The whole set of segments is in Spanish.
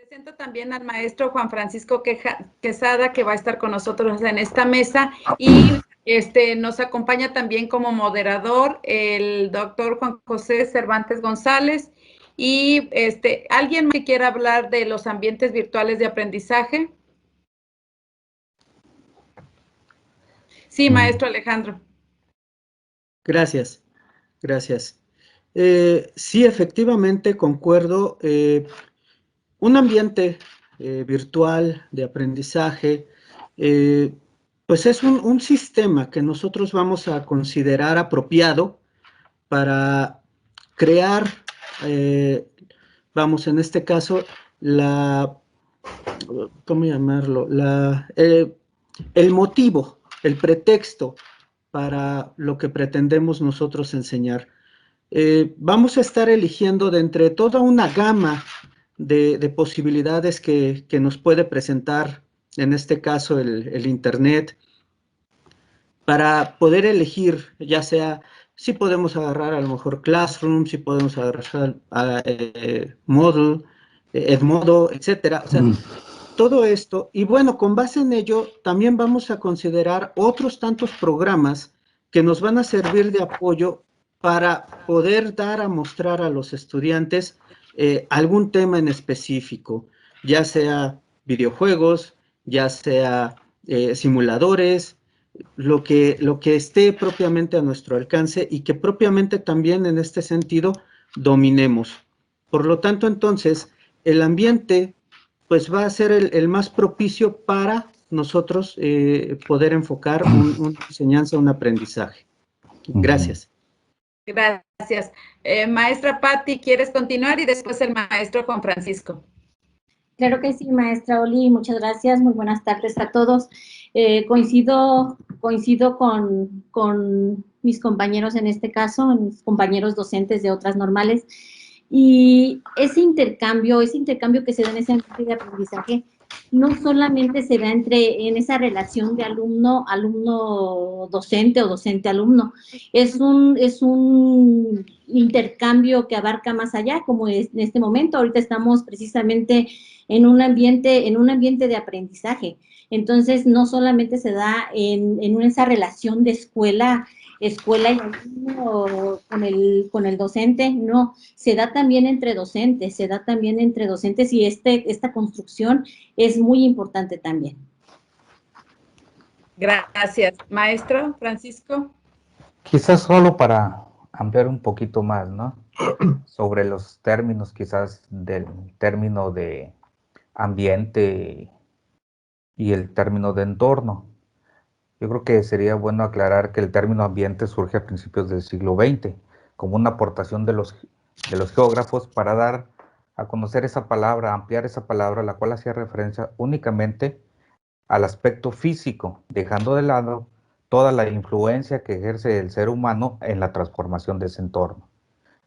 Presento también al maestro Juan Francisco Quesada, que va a estar con nosotros en esta mesa, y nos acompaña también como moderador el doctor Juan José Cervantes González, y ¿alguien que quiera hablar de los ambientes virtuales de aprendizaje? Sí, maestro Alejandro. Gracias, gracias. Sí, efectivamente, concuerdo. Un ambiente virtual de aprendizaje, pues es un sistema que nosotros vamos a considerar apropiado para crear, vamos, en este caso, ¿cómo llamarlo? El motivo, el pretexto para lo que pretendemos nosotros enseñar. Vamos a estar eligiendo de entre toda una gama de posibilidades que nos puede presentar, en este caso, el Internet, para poder elegir, ya sea, si podemos agarrar a lo mejor Classroom, si podemos agarrar a Moodle, Edmodo, etcétera. O sea, todo esto, y bueno, con base en ello, también vamos a considerar otros tantos programas que nos van a servir de apoyo para poder dar a mostrar a los estudiantes algún tema en específico, ya sea videojuegos, ya sea simuladores, lo que esté propiamente a nuestro alcance y que propiamente también en este sentido dominemos. Por lo tanto, entonces, el ambiente pues va a ser el más propicio para nosotros poder enfocar una enseñanza, un aprendizaje. Gracias. Gracias. Maestra Patti, ¿quieres continuar? Y después el maestro Juan Francisco. Claro que sí, maestra Oli, muchas gracias, muy buenas tardes a todos. Coincido con mis compañeros en este caso, mis compañeros docentes de otras normales, y ese intercambio que se da en ese ambiente de aprendizaje no solamente se da en esa relación de alumno-docente o docente-alumno, es un intercambio que abarca más allá, como es en este momento. Ahorita estamos precisamente en un ambiente de aprendizaje. Entonces, no solamente se da en esa relación de escuela y alumno con el docente, no, se da también entre docentes, y esta construcción es muy importante también. Gracias. Maestro Francisco. Quizás solo para ampliar un poquito más, ¿no? Sobre los términos, quizás del término de ambiente y el término de entorno. Yo creo que sería bueno aclarar que el término ambiente surge a principios del siglo XX, como una aportación de los geógrafos para dar a conocer esa palabra, ampliar esa palabra, la cual hacía referencia únicamente al aspecto físico, dejando de lado toda la influencia que ejerce el ser humano en la transformación de ese entorno.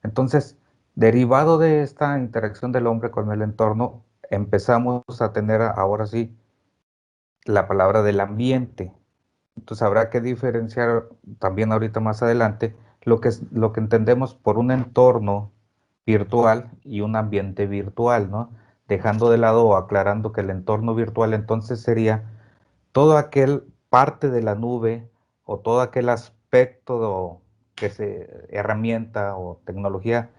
Entonces, derivado de esta interacción del hombre con el entorno, empezamos a tener ahora sí la palabra del ambiente. Entonces habrá que diferenciar también ahorita más adelante lo que entendemos por un entorno virtual y un ambiente virtual, ¿no? Dejando de lado o aclarando que el entorno virtual entonces sería todo aquel parte de la nube o todo aquel aspecto herramienta o tecnología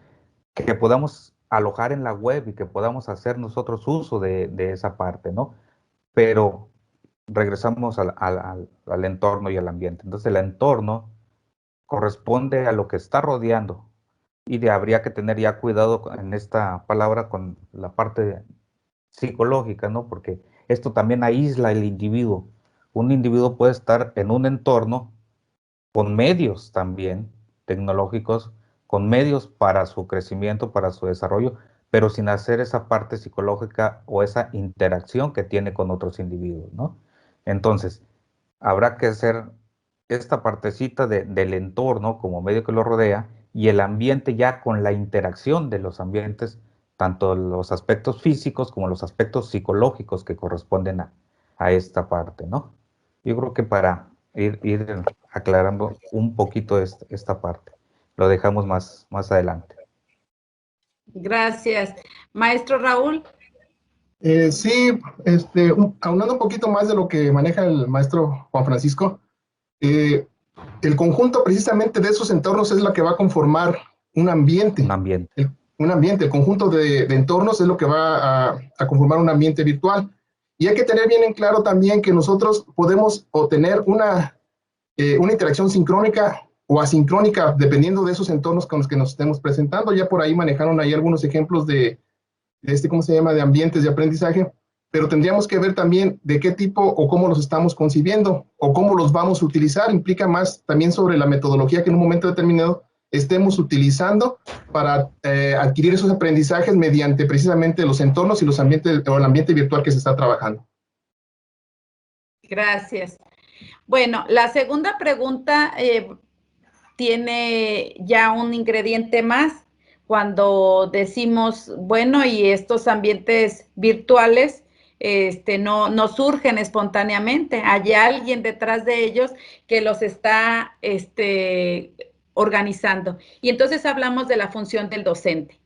que podamos alojar en la web y que podamos hacer nosotros uso de esa parte, ¿no? Pero regresamos al entorno y al ambiente. Entonces el entorno corresponde a lo que está rodeando y habría que tener ya cuidado en esta palabra con la parte psicológica, ¿no? Porque esto también aísla el individuo. Un individuo puede estar en un entorno con medios también tecnológicos, con medios para su crecimiento, para su desarrollo, pero sin hacer esa parte psicológica o esa interacción que tiene con otros individuos, ¿no? Entonces, habrá que hacer esta partecita del entorno como medio que lo rodea y el ambiente ya con la interacción de los ambientes, tanto los aspectos físicos como los aspectos psicológicos que corresponden a esta parte, ¿no? Yo creo que para ir aclarando un poquito esta parte, lo dejamos más adelante. Gracias. Maestro Raúl. Sí, aunando un poquito más de lo que maneja el maestro Juan Francisco, el conjunto precisamente de esos entornos es la que va a conformar un ambiente. Un ambiente. El conjunto de entornos es lo que va a conformar un ambiente virtual. Y hay que tener bien en claro también que nosotros podemos obtener una interacción sincrónica o asincrónica, dependiendo de esos entornos con los que nos estemos presentando. Ya por ahí manejaron ahí algunos ejemplos de ¿cómo se llama?, de ambientes de aprendizaje, pero tendríamos que ver también de qué tipo o cómo los estamos concibiendo o cómo los vamos a utilizar. Implica más también sobre la metodología que en un momento determinado estemos utilizando para adquirir esos aprendizajes mediante precisamente los entornos y los ambientes o el ambiente virtual que se está trabajando. Gracias. Bueno, la segunda pregunta tiene ya un ingrediente más cuando decimos, bueno, y estos ambientes virtuales no surgen espontáneamente, hay alguien detrás de ellos que los está organizando. Y entonces hablamos de la función del docente.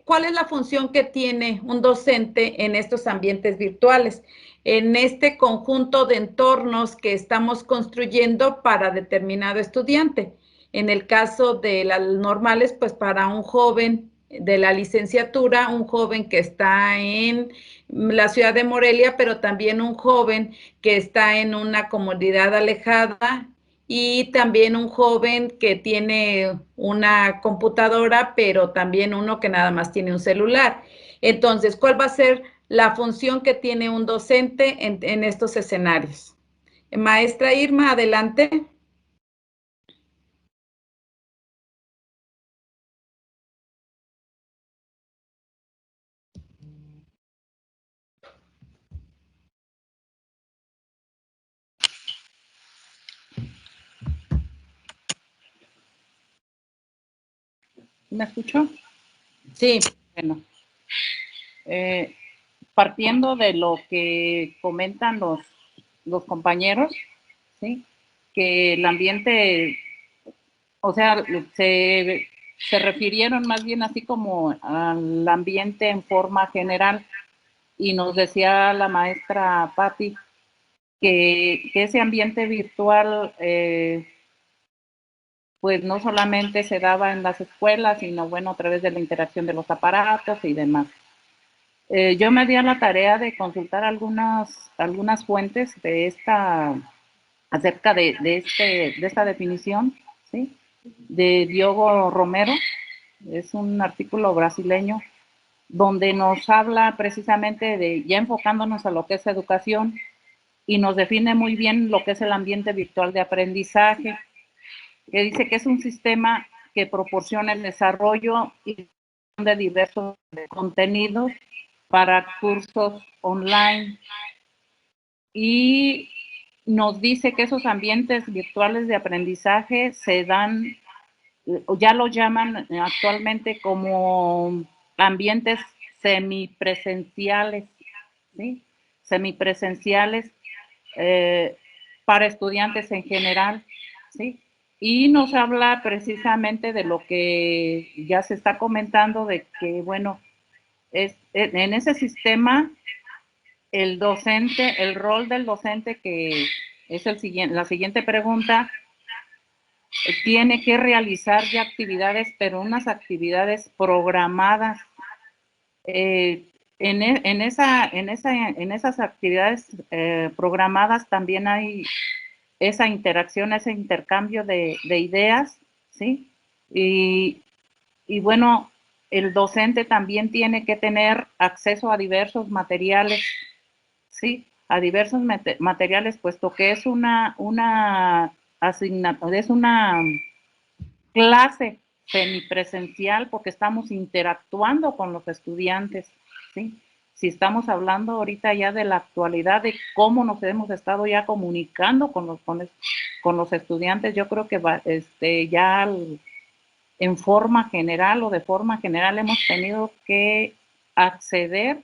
¿Cuál es la función que tiene un docente en estos ambientes virtuales? En este conjunto de entornos que estamos construyendo para determinado estudiante. En el caso de las normales, pues para un joven de la licenciatura, un joven que está en la ciudad de Morelia, pero también un joven que está en una comunidad alejada y también un joven que tiene una computadora, pero también uno que nada más tiene un celular. Entonces, ¿cuál va a ser la función que tiene un docente en estos escenarios? Maestra Irma, adelante. ¿Me escuchó? Sí. Bueno, partiendo de lo que comentan los compañeros, ¿sí? Que el ambiente, o sea, se refirieron más bien así como al ambiente en forma general, y nos decía la maestra Patti que ese ambiente virtual pues no solamente se daba en las escuelas, sino bueno, a través de la interacción de los aparatos y demás. Yo me di a la tarea de consultar algunas fuentes acerca de esta definición, ¿sí? De Diogo Romero, es un artículo brasileño, donde nos habla precisamente de, ya enfocándonos a lo que es educación, y nos define muy bien lo que es el ambiente virtual de aprendizaje, que dice que es un sistema que proporciona el desarrollo de diversos contenidos para cursos online, y nos dice que esos ambientes virtuales de aprendizaje se dan, ya lo llaman actualmente como ambientes semipresenciales, ¿sí? Semipresenciales para estudiantes en general, ¿sí? Y nos habla precisamente de lo que ya se está comentando, de que, bueno, en ese sistema, el docente, el rol del docente, que es la siguiente pregunta, tiene que realizar ya actividades, pero unas actividades programadas. En esas actividades programadas también hay esa interacción, ese intercambio de ideas, ¿sí? Y bueno, el docente también tiene que tener acceso a diversos materiales, ¿sí? A diversos materiales, puesto que es una asignatura, es una clase semipresencial, porque estamos interactuando con los estudiantes, ¿sí? Si estamos hablando ahorita ya de la actualidad, de cómo nos hemos estado ya comunicando con los estudiantes, yo creo que ya en forma general o de forma general hemos tenido que acceder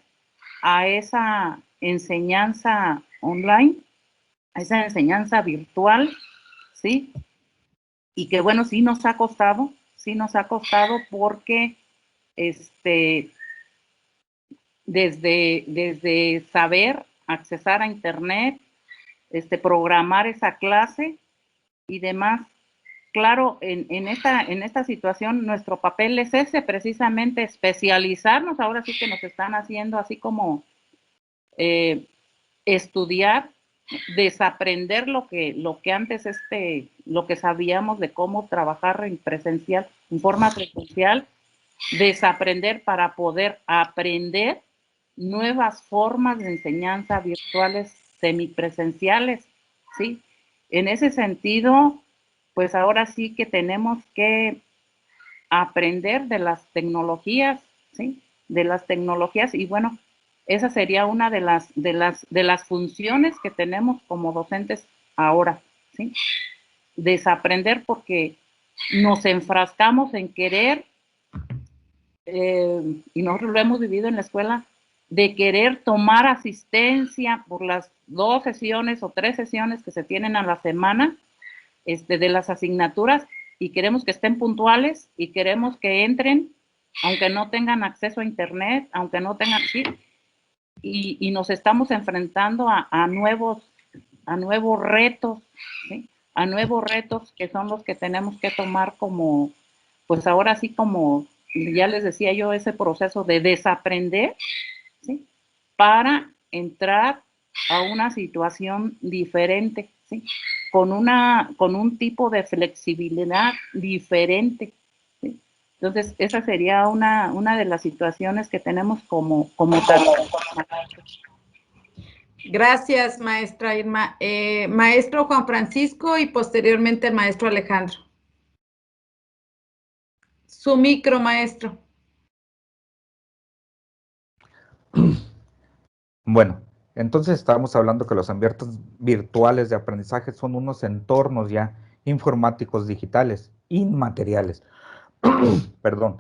a esa enseñanza online, a esa enseñanza virtual, ¿sí? Y que bueno, sí nos ha costado porque desde saber accesar a Internet, programar esa clase y demás. Claro, en esta situación nuestro papel es ese, precisamente especializarnos. Ahora sí que nos están haciendo así como estudiar, desaprender lo que antes lo que sabíamos de cómo trabajar en presencial, en forma presencial, desaprender para poder aprender nuevas formas de enseñanza virtuales semipresenciales, ¿sí? En ese sentido, pues ahora sí que tenemos que aprender de las tecnologías, ¿sí? De las tecnologías, y bueno, esa sería una de las funciones que tenemos como docentes ahora, ¿sí? Desaprender, porque nos enfrascamos en querer, y nosotros lo hemos vivido en la escuela, de querer tomar asistencia por las 2 sesiones o 3 sesiones que se tienen a la semana, de las asignaturas, y queremos que estén puntuales y queremos que entren, aunque no tengan acceso a Internet, aunque no tengan, sí, y nos estamos enfrentando a nuevos retos, ¿sí? A nuevos retos que son los que tenemos que tomar como, pues ahora sí, como ya les decía yo, ese proceso de desaprender, ¿sí? Para entrar a una situación diferente, ¿sí? Con un tipo de flexibilidad diferente, ¿sí? Entonces, esa sería una de las situaciones que tenemos como Gracias, maestra Irma. Maestro Juan Francisco y posteriormente el maestro Alejandro. Su micro, maestro. Bueno, entonces estábamos hablando que los ambientes virtuales de aprendizaje son unos entornos ya informáticos digitales, inmateriales, perdón,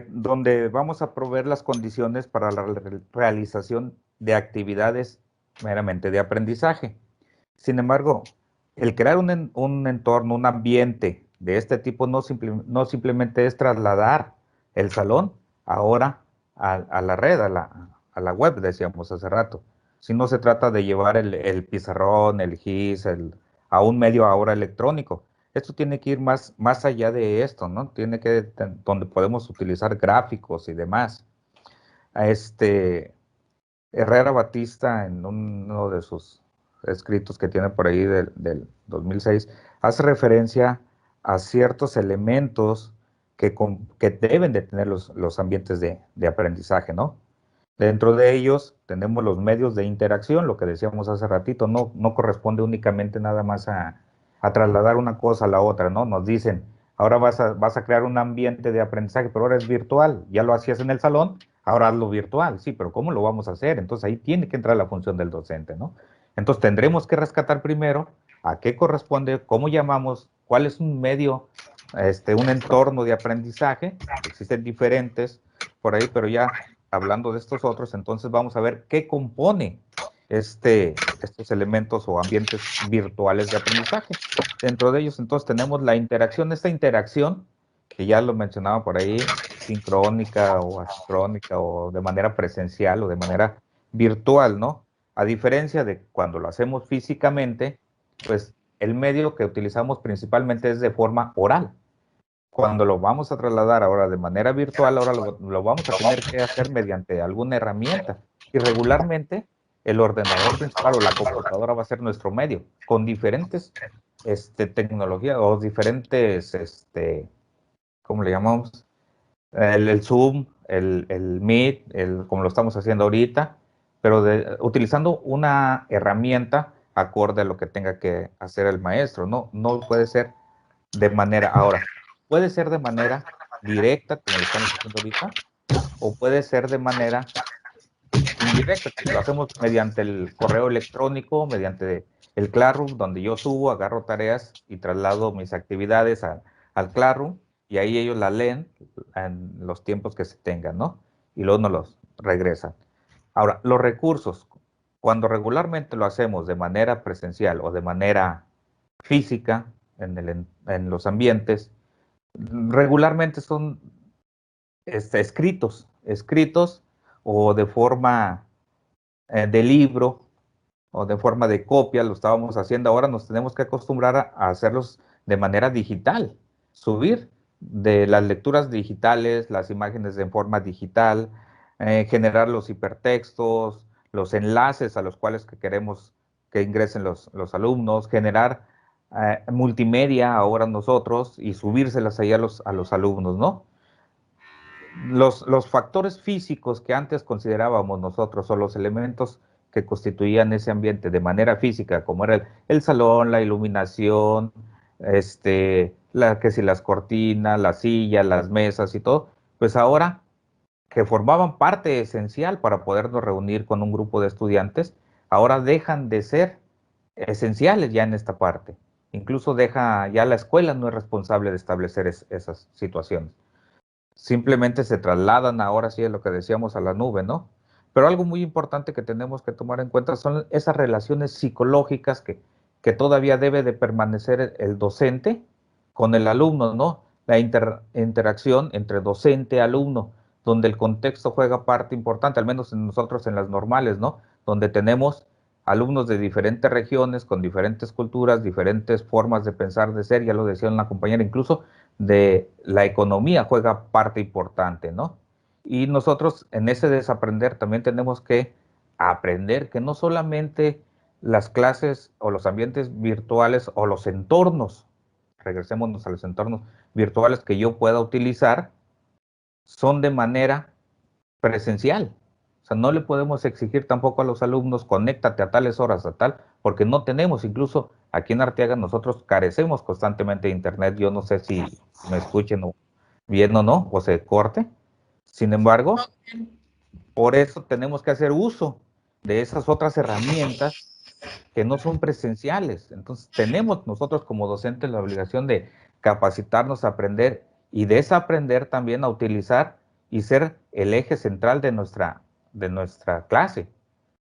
donde vamos a proveer las condiciones para la realización de actividades meramente de aprendizaje. Sin embargo, el crear un entorno, un ambiente de este tipo no simplemente es trasladar el salón ahora a la red, a la web, decíamos hace rato. Si no se trata de llevar el pizarrón, el GIS, a un medio ahora electrónico. Esto tiene que ir más allá de esto, ¿no? Tiene que, donde podemos utilizar gráficos y demás. Herrera Batista, en uno de sus escritos que tiene por ahí del 2006, hace referencia a ciertos elementos que deben de tener los ambientes de aprendizaje, ¿no? Dentro de ellos tenemos los medios de interacción, lo que decíamos hace ratito, no corresponde únicamente nada más a trasladar una cosa a la otra, ¿no? Nos dicen, ahora vas a crear un ambiente de aprendizaje, pero ahora es virtual, ya lo hacías en el salón, ahora hazlo virtual, sí, pero ¿cómo lo vamos a hacer? Entonces ahí tiene que entrar la función del docente, ¿no? Entonces tendremos que rescatar primero a qué corresponde, cómo llamamos, cuál es un medio, un entorno de aprendizaje, existen diferentes por ahí, pero ya hablando de estos otros, entonces vamos a ver qué compone estos elementos o ambientes virtuales de aprendizaje. Dentro de ellos, entonces, tenemos la interacción. Esta interacción, que ya lo mencionaba por ahí, sincrónica o asincrónica o de manera presencial o de manera virtual, ¿no? A diferencia de cuando lo hacemos físicamente, pues el medio que utilizamos principalmente es de forma oral. Cuando lo vamos a trasladar ahora de manera virtual, ahora lo vamos a tener que hacer mediante alguna herramienta. Y regularmente el ordenador principal o la computadora va a ser nuestro medio, con diferentes tecnologías o diferentes, ¿cómo le llamamos? El Zoom, el Meet, como lo estamos haciendo ahorita, pero utilizando una herramienta acorde a lo que tenga que hacer el maestro. No puede ser de manera, ahora, puede ser de manera directa, como lo estamos haciendo ahorita, o puede ser de manera indirecta, que lo hacemos mediante el correo electrónico, mediante el Classroom, donde yo subo, agarro tareas y traslado mis actividades al Classroom, y ahí ellos la leen en los tiempos que se tengan, ¿no? Y luego nos los regresan. Ahora, los recursos, cuando regularmente lo hacemos de manera presencial o de manera física, en los ambientes, regularmente son escritos o de forma de libro o de forma de copia, lo estábamos haciendo. Ahora nos tenemos que acostumbrar a hacerlos de manera digital, subir de las lecturas digitales, las imágenes en forma digital, generar los hipertextos, los enlaces a los cuales que queremos que ingresen los alumnos, generar multimedia ahora nosotros y subírselas ahí a los alumnos, ¿no? Los factores físicos que antes considerábamos nosotros, o los elementos que constituían ese ambiente de manera física, como era el salón, la iluminación, que si las cortinas, la silla, las mesas y todo, pues ahora que formaban parte esencial para podernos reunir con un grupo de estudiantes, ahora dejan de ser esenciales ya en esta parte. Incluso ya la escuela no es responsable de establecer esas situaciones. Simplemente se trasladan ahora, sí es lo que decíamos, a la nube, ¿no? Pero algo muy importante que tenemos que tomar en cuenta son esas relaciones psicológicas que todavía debe de permanecer el docente con el alumno, ¿no? La interacción entre docente y alumno, donde el contexto juega parte importante, al menos nosotros en las normales, ¿no? Donde tenemos alumnos de diferentes regiones, con diferentes culturas, diferentes formas de pensar, de ser, ya lo decía una compañera, incluso de la economía juega parte importante, ¿no? Y nosotros en ese desaprender también tenemos que aprender que no solamente las clases o los ambientes virtuales o los entornos, regresémonos a los entornos virtuales que yo pueda utilizar, son de manera presencial. O sea, no le podemos exigir tampoco a los alumnos, conéctate a tales horas, a tal, porque no tenemos, incluso aquí en Arteaga nosotros carecemos constantemente de internet. Yo no sé si me escuchen bien o no, o se corte. Sin embargo, por eso tenemos que hacer uso de esas otras herramientas que no son presenciales. Entonces, tenemos nosotros como docentes la obligación de capacitarnos a aprender y desaprender también a utilizar y ser el eje central de nuestra clase.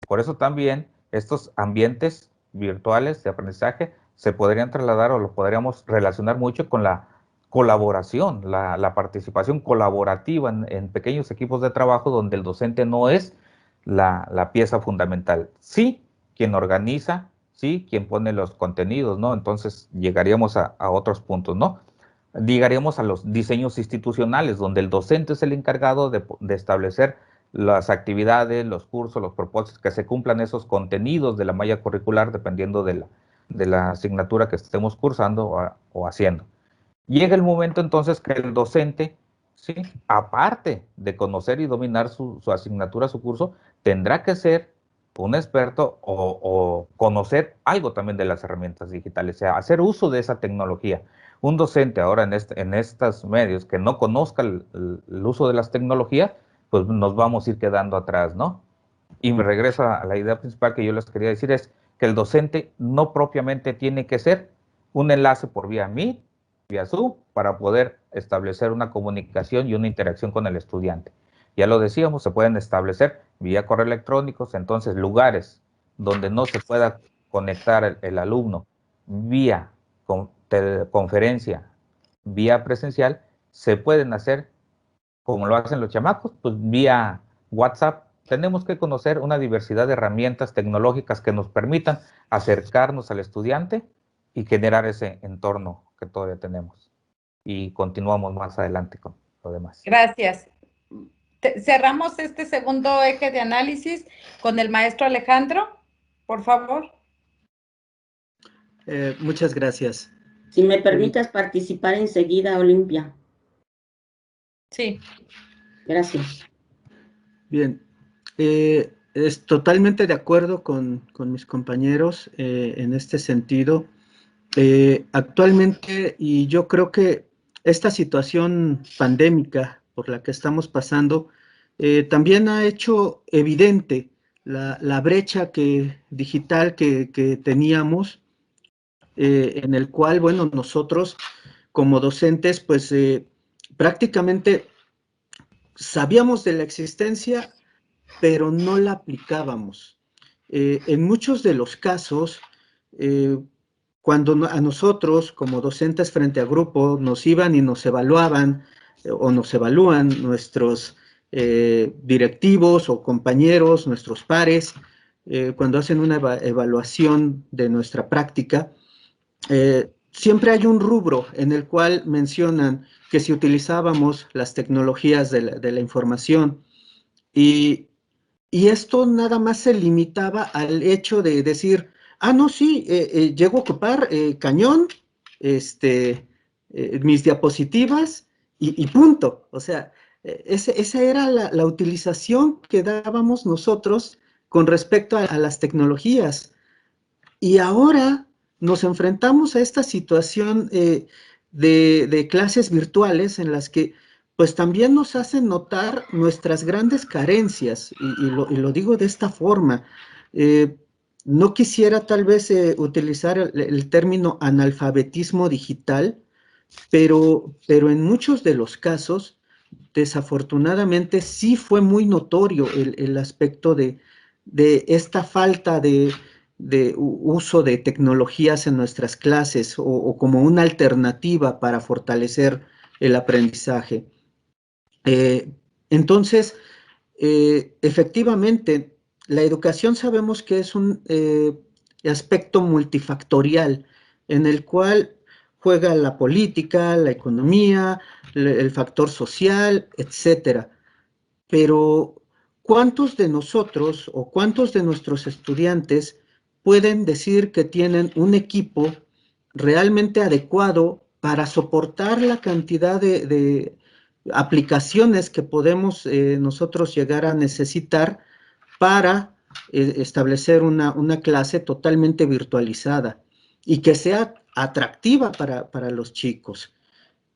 Por eso también estos ambientes virtuales de aprendizaje se podrían trasladar o lo podríamos relacionar mucho con la colaboración, la participación colaborativa en pequeños equipos de trabajo donde el docente no es la pieza fundamental. Sí, quien organiza, sí, quien pone los contenidos, ¿no? Entonces llegaríamos a otros puntos, ¿no? Llegaríamos a los diseños institucionales, donde el docente es el encargado de establecer las actividades, los cursos, los propósitos, que se cumplan esos contenidos de la malla curricular, dependiendo de la asignatura que estemos cursando o haciendo. Llega el momento entonces que el docente, ¿sí?, aparte de conocer y dominar su asignatura, su curso, tendrá que ser un experto o conocer algo también de las herramientas digitales, o sea, hacer uso de esa tecnología. Un docente ahora en estos medios que no conozca el uso de las tecnologías, pues nos vamos a ir quedando atrás, ¿no? Y me regreso a la idea principal que yo les quería decir, es que el docente no propiamente tiene que ser un enlace por vía Meet, vía Zoom, para poder establecer una comunicación y una interacción con el estudiante. Ya lo decíamos, se pueden establecer vía correo electrónico, entonces lugares donde no se pueda conectar el alumno vía conferencia, vía presencial, se pueden hacer, como lo hacen los chamacos, pues vía WhatsApp. Tenemos que conocer una diversidad de herramientas tecnológicas que nos permitan acercarnos al estudiante y generar ese entorno que todavía tenemos. Y continuamos más adelante con lo demás. Gracias. Cerramos este segundo eje de análisis con el maestro Alejandro, por favor. Muchas gracias. Si me permitas participar enseguida, Olimpia. Sí. Gracias. Bien. Es totalmente de acuerdo con mis compañeros en este sentido. Actualmente, y yo creo que esta situación pandémica por la que estamos pasando, también ha hecho evidente la brecha digital que teníamos, en el cual, bueno, nosotros como docentes, pues prácticamente sabíamos de la existencia, pero no la aplicábamos. En muchos de los casos, cuando a nosotros como docentes frente a grupo nos iban y nos evaluaban o nos evalúan nuestros directivos o compañeros, nuestros pares, cuando hacen una evaluación de nuestra práctica, siempre hay un rubro en el cual mencionan que si utilizábamos las tecnologías de la información y esto nada más se limitaba al hecho de decir, ah, no, sí, llego a ocupar cañón, mis diapositivas y punto. O sea, esa era la utilización que dábamos nosotros con respecto a las tecnologías. Y ahora nos enfrentamos a esta situación de clases virtuales en las que pues también nos hacen notar nuestras grandes carencias, y lo digo de esta forma. No quisiera tal vez utilizar el término analfabetismo digital, pero en muchos de los casos, desafortunadamente, sí fue muy notorio el aspecto de esta falta de uso de tecnologías en nuestras clases o como una alternativa para fortalecer el aprendizaje. Entonces, efectivamente, la educación sabemos que es un aspecto multifactorial en el cual juega la política, la economía, el factor social, etcétera. Pero, ¿cuántos de nosotros o cuántos de nuestros estudiantes pueden decir que tienen un equipo realmente adecuado para soportar la cantidad de aplicaciones que podemos nosotros llegar a necesitar para establecer una clase totalmente virtualizada y que sea atractiva para los chicos?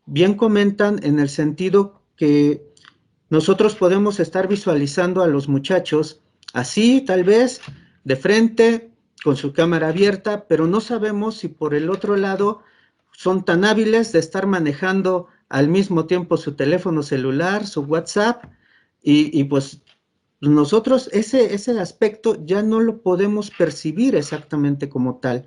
Bien comentan en el sentido que nosotros podemos estar visualizando a los muchachos así, tal vez, de frente, con su cámara abierta, pero no sabemos si por el otro lado son tan hábiles de estar manejando al mismo tiempo su teléfono celular, su WhatsApp, y pues nosotros ese aspecto ya no lo podemos percibir exactamente como tal.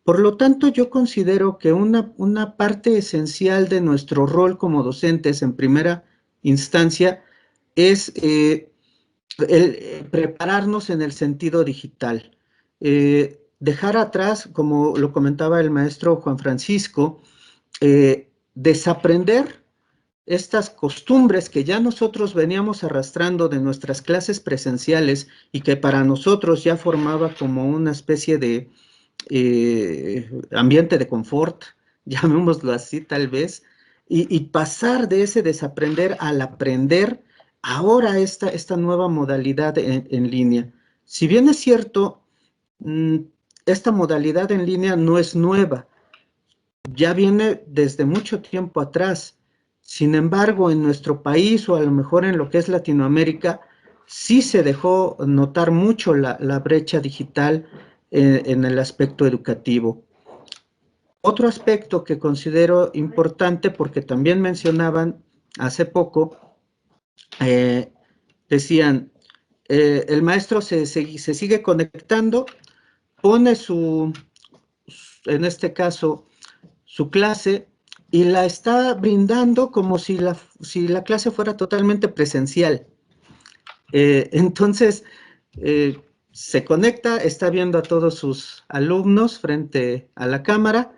Por lo tanto, yo considero que una parte esencial de nuestro rol como docentes en primera instancia es prepararnos en el sentido digital. Dejar atrás, como lo comentaba el maestro Juan Francisco, desaprender estas costumbres que ya nosotros veníamos arrastrando de nuestras clases presenciales y que para nosotros ya formaba como una especie de ambiente de confort, llamémoslo así tal vez, y pasar de ese desaprender al aprender ahora esta nueva modalidad en línea. Si bien es cierto, esta modalidad en línea no es nueva, ya viene desde mucho tiempo atrás. Sin embargo, en nuestro país o a lo mejor en lo que es Latinoamérica, sí se dejó notar mucho la brecha digital en el aspecto educativo. Otro aspecto que considero importante, porque también mencionaban hace poco, decían, el maestro se sigue conectando, pone en este caso, su clase y la está brindando como si la clase fuera totalmente presencial. Entonces, se conecta, está viendo a todos sus alumnos frente a la cámara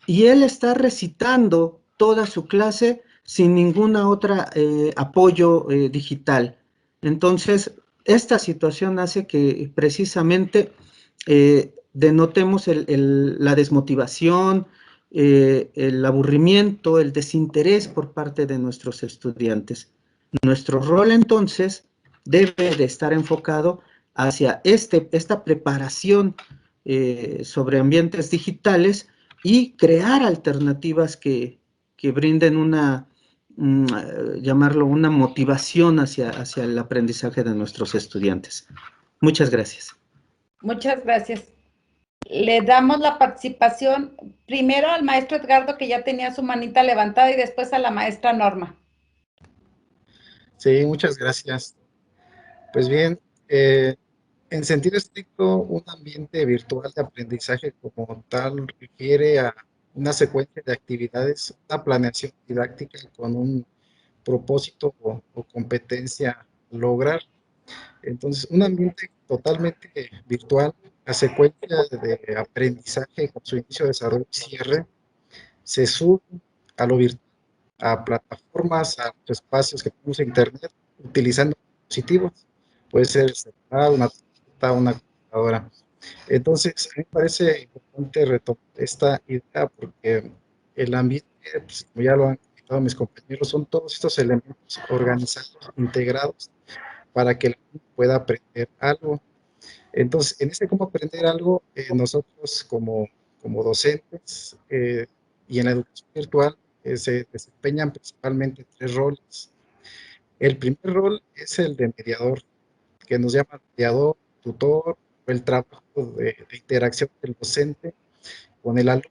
y él está recitando toda su clase sin ninguna otra apoyo digital. Entonces, esta situación hace que precisamente denotemos la desmotivación, el aburrimiento, el desinterés por parte de nuestros estudiantes. Nuestro rol entonces debe de estar enfocado hacia esta preparación sobre ambientes digitales y crear alternativas que brinden llamarlo una motivación hacia el aprendizaje de nuestros estudiantes. Muchas gracias. Muchas gracias. Le damos la participación primero al maestro Edgardo, que ya tenía su manita levantada, y después a la maestra Norma. Sí, muchas gracias. Pues bien, en sentido estricto, un ambiente virtual de aprendizaje como tal requiere a una secuencia de actividades, una planeación didáctica con un propósito o competencia lograr. Entonces, un ambiente totalmente virtual, a secuencia de aprendizaje con su inicio, desarrollo y cierre, se sube a lo virtual, a plataformas, a los espacios que tenemos en Internet, utilizando dispositivos. Puede ser el celular, una tableta, una computadora. Entonces, a mí me parece importante retomar esta idea porque el ambiente, pues, como ya lo han comentado mis compañeros, son todos estos elementos organizados, integrados, para que la gente pueda aprender algo. Entonces, en este cómo aprender algo, nosotros como docentes y en la educación virtual se desempeñan principalmente 3 roles. El primer rol es el de mediador, que nos llama mediador, tutor, o el trabajo de interacción del docente con el alumno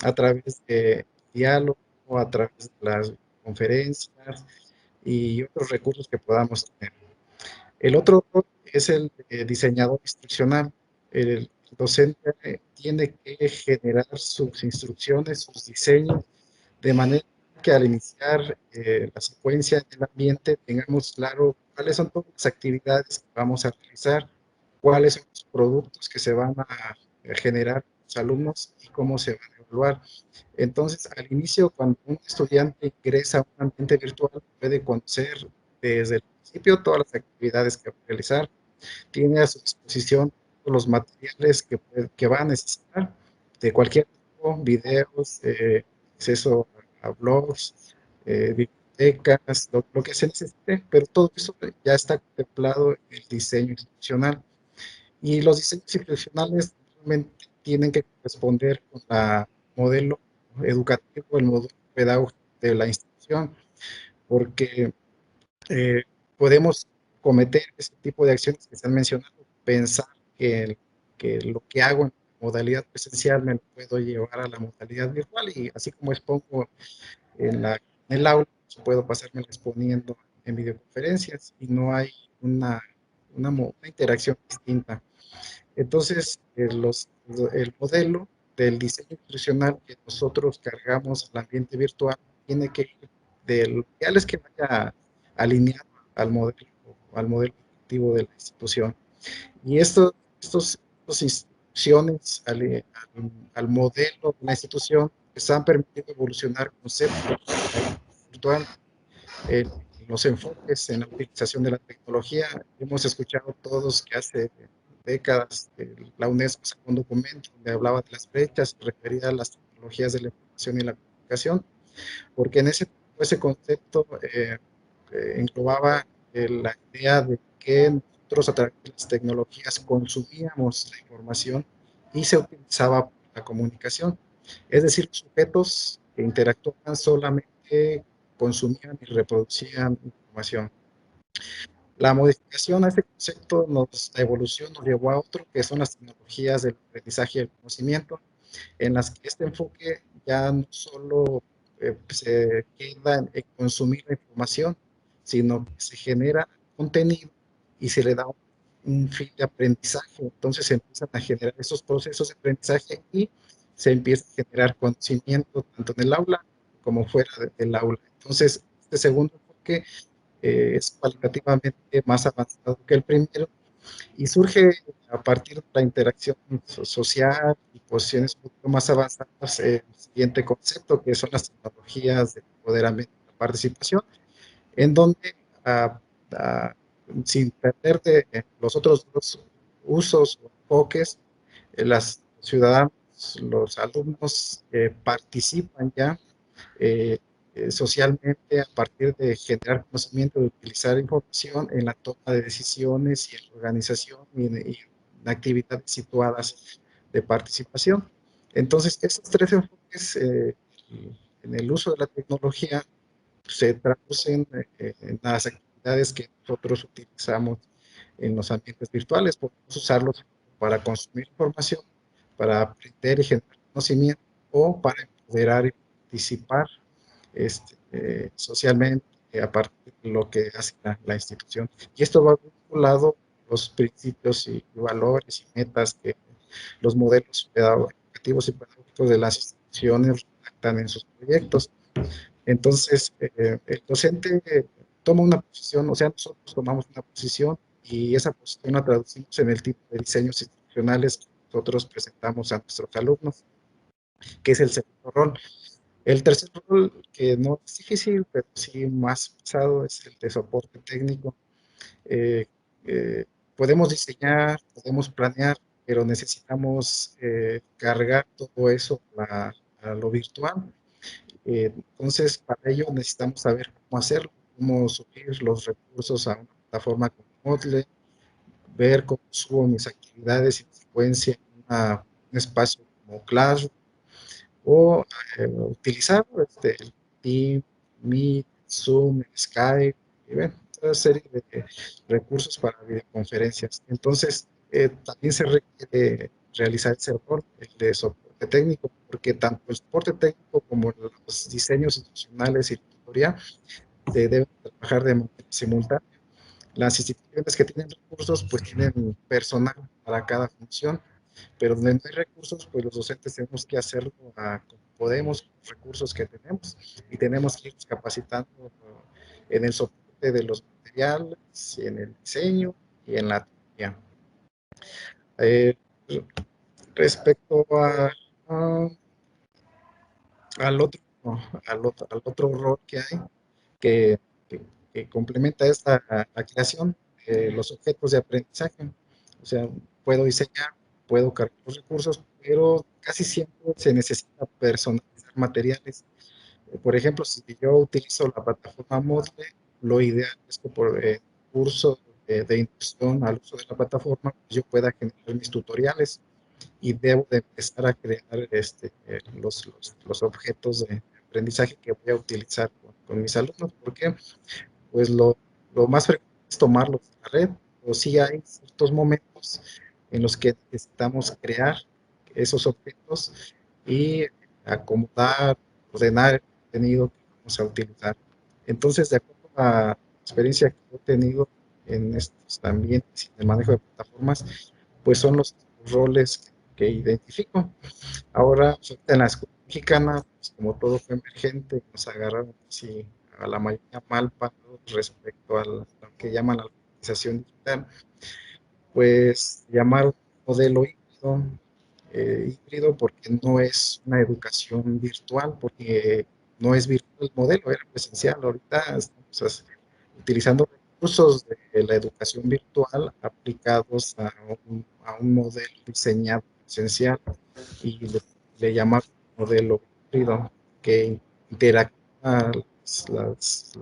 a través de diálogo, a través de las conferencias y otros recursos que podamos tener. El otro rol es el diseñador instruccional. El docente tiene que generar sus instrucciones, sus diseños, de manera que al iniciar la secuencia del ambiente tengamos claro cuáles son todas las actividades que vamos a realizar, cuáles son los productos que se van a generar los alumnos y cómo se van a evaluar. Entonces, al inicio, cuando un estudiante ingresa a un ambiente virtual, puede conocer desde el principio todas las actividades que va a realizar, tiene a su disposición todos los materiales que va a necesitar de cualquier tipo, videos, acceso a blogs, bibliotecas, lo que se necesite, pero todo eso ya está contemplado en el diseño institucional. Y los diseños institucionales realmente tienen que corresponder con el modelo educativo, el modelo pedagógico de la institución, porque eh, podemos cometer ese tipo de acciones que se han mencionado, pensar que lo que hago en modalidad presencial me lo puedo llevar a la modalidad virtual y así como expongo en el aula, pues, puedo pasarme exponiendo en videoconferencias y no hay una interacción distinta. Entonces, el modelo del diseño institucional que nosotros cargamos al ambiente virtual tiene que ir de lo ideal es que vaya alineado al modelo objetivo de la institución. Y estas instituciones al modelo de la institución les han permitido evolucionar conceptos virtual, los enfoques en la utilización de la tecnología. Hemos escuchado todos que hace décadas la UNESCO sacó un documento donde hablaba de las brechas referidas a las tecnologías de la información y la comunicación, porque en ese concepto englobaba la idea de que nosotros a través de las tecnologías consumíamos la información y se utilizaba para la comunicación. Es decir, los sujetos que interactuaban solamente consumían y reproducían información. La modificación a este concepto, la evolución nos llevó a otro, que son las tecnologías del aprendizaje y el conocimiento, en las que este enfoque ya no solo se queda en consumir la información, sino que se genera contenido y se le da un fin de aprendizaje. Entonces se empiezan a generar esos procesos de aprendizaje y se empieza a generar conocimiento tanto en el aula como fuera del aula. Entonces, este segundo enfoque es cualitativamente más avanzado que el primero y surge a partir de la interacción social y posiciones un poco más avanzadas el siguiente concepto, que son las tecnologías de empoderamiento y la participación, en donde sin perder de los otros dos usos o enfoques, los ciudadanos, los alumnos participan ya socialmente a partir de generar conocimiento, de utilizar información en la toma de decisiones y en la organización y en actividades situadas de participación. Entonces, esos 3 enfoques en el uso de la tecnología se traducen en las actividades que nosotros utilizamos en los ambientes virtuales. Podemos usarlos para consumir información, para aprender y generar conocimiento o para empoderar y participar socialmente a partir de lo que hace la institución. Y esto va vinculado a los principios y valores y metas que los modelos educativos y pedagógicos de las instituciones redactan en sus proyectos. Entonces, el docente toma una posición, o sea, nosotros tomamos una posición y esa posición la traducimos en el tipo de diseños institucionales que nosotros presentamos a nuestros alumnos, que es el segundo rol. El tercer rol, que no es difícil, pero sí más pesado, es el de soporte técnico. Podemos diseñar, podemos planear, pero necesitamos cargar todo eso a lo virtual. Entonces, para ello necesitamos saber cómo hacerlo, cómo subir los recursos a una plataforma como Moodle, ver cómo subo mis actividades en secuencia en un espacio como Classroom, o utilizar el Teams, Meet, Zoom, Skype, y bueno, toda serie de recursos para videoconferencias. Entonces, también se requiere realizar ese rol, el de soporte técnico, porque tanto el soporte técnico como los diseños institucionales y tutoría se deben trabajar de manera simultánea. Las instituciones que tienen recursos, pues tienen personal para cada función, pero donde no hay recursos, pues los docentes tenemos que hacerlo como podemos, con los recursos que tenemos, y tenemos que ir capacitando en el soporte de los materiales, en el diseño y en la teoría. Respecto al otro rol que hay, que complementa esta la creación, los objetos de aprendizaje. O sea, puedo diseñar, puedo cargar los recursos, pero casi siempre se necesita personalizar materiales. Por ejemplo, si yo utilizo la plataforma Moodle, lo ideal es que por curso de inducción al uso de la plataforma, yo pueda generar mis tutoriales y debo de empezar a crear los objetos de aprendizaje que voy a utilizar con mis alumnos, porque pues lo más frecuente es tomarlos de la red, o sí hay ciertos momentos en los que necesitamos crear esos objetos y acomodar, ordenar el contenido que vamos a utilizar. Entonces, de acuerdo a la experiencia que he tenido en estos ambientes y en el manejo de plataformas, pues son los roles que identifico. Ahora, en la escuela mexicana, pues, como todo fue emergente, nos agarraron así a la mayoría mal parados respecto a lo que llaman la alfabetización digital, pues llamaron modelo híbrido porque no es una educación virtual, porque no es virtual el modelo, era presencial. Ahorita estamos utilizando recursos de la educación virtual aplicados a un modelo diseñado presencial y le llamamos modelo híbrido, que interactúa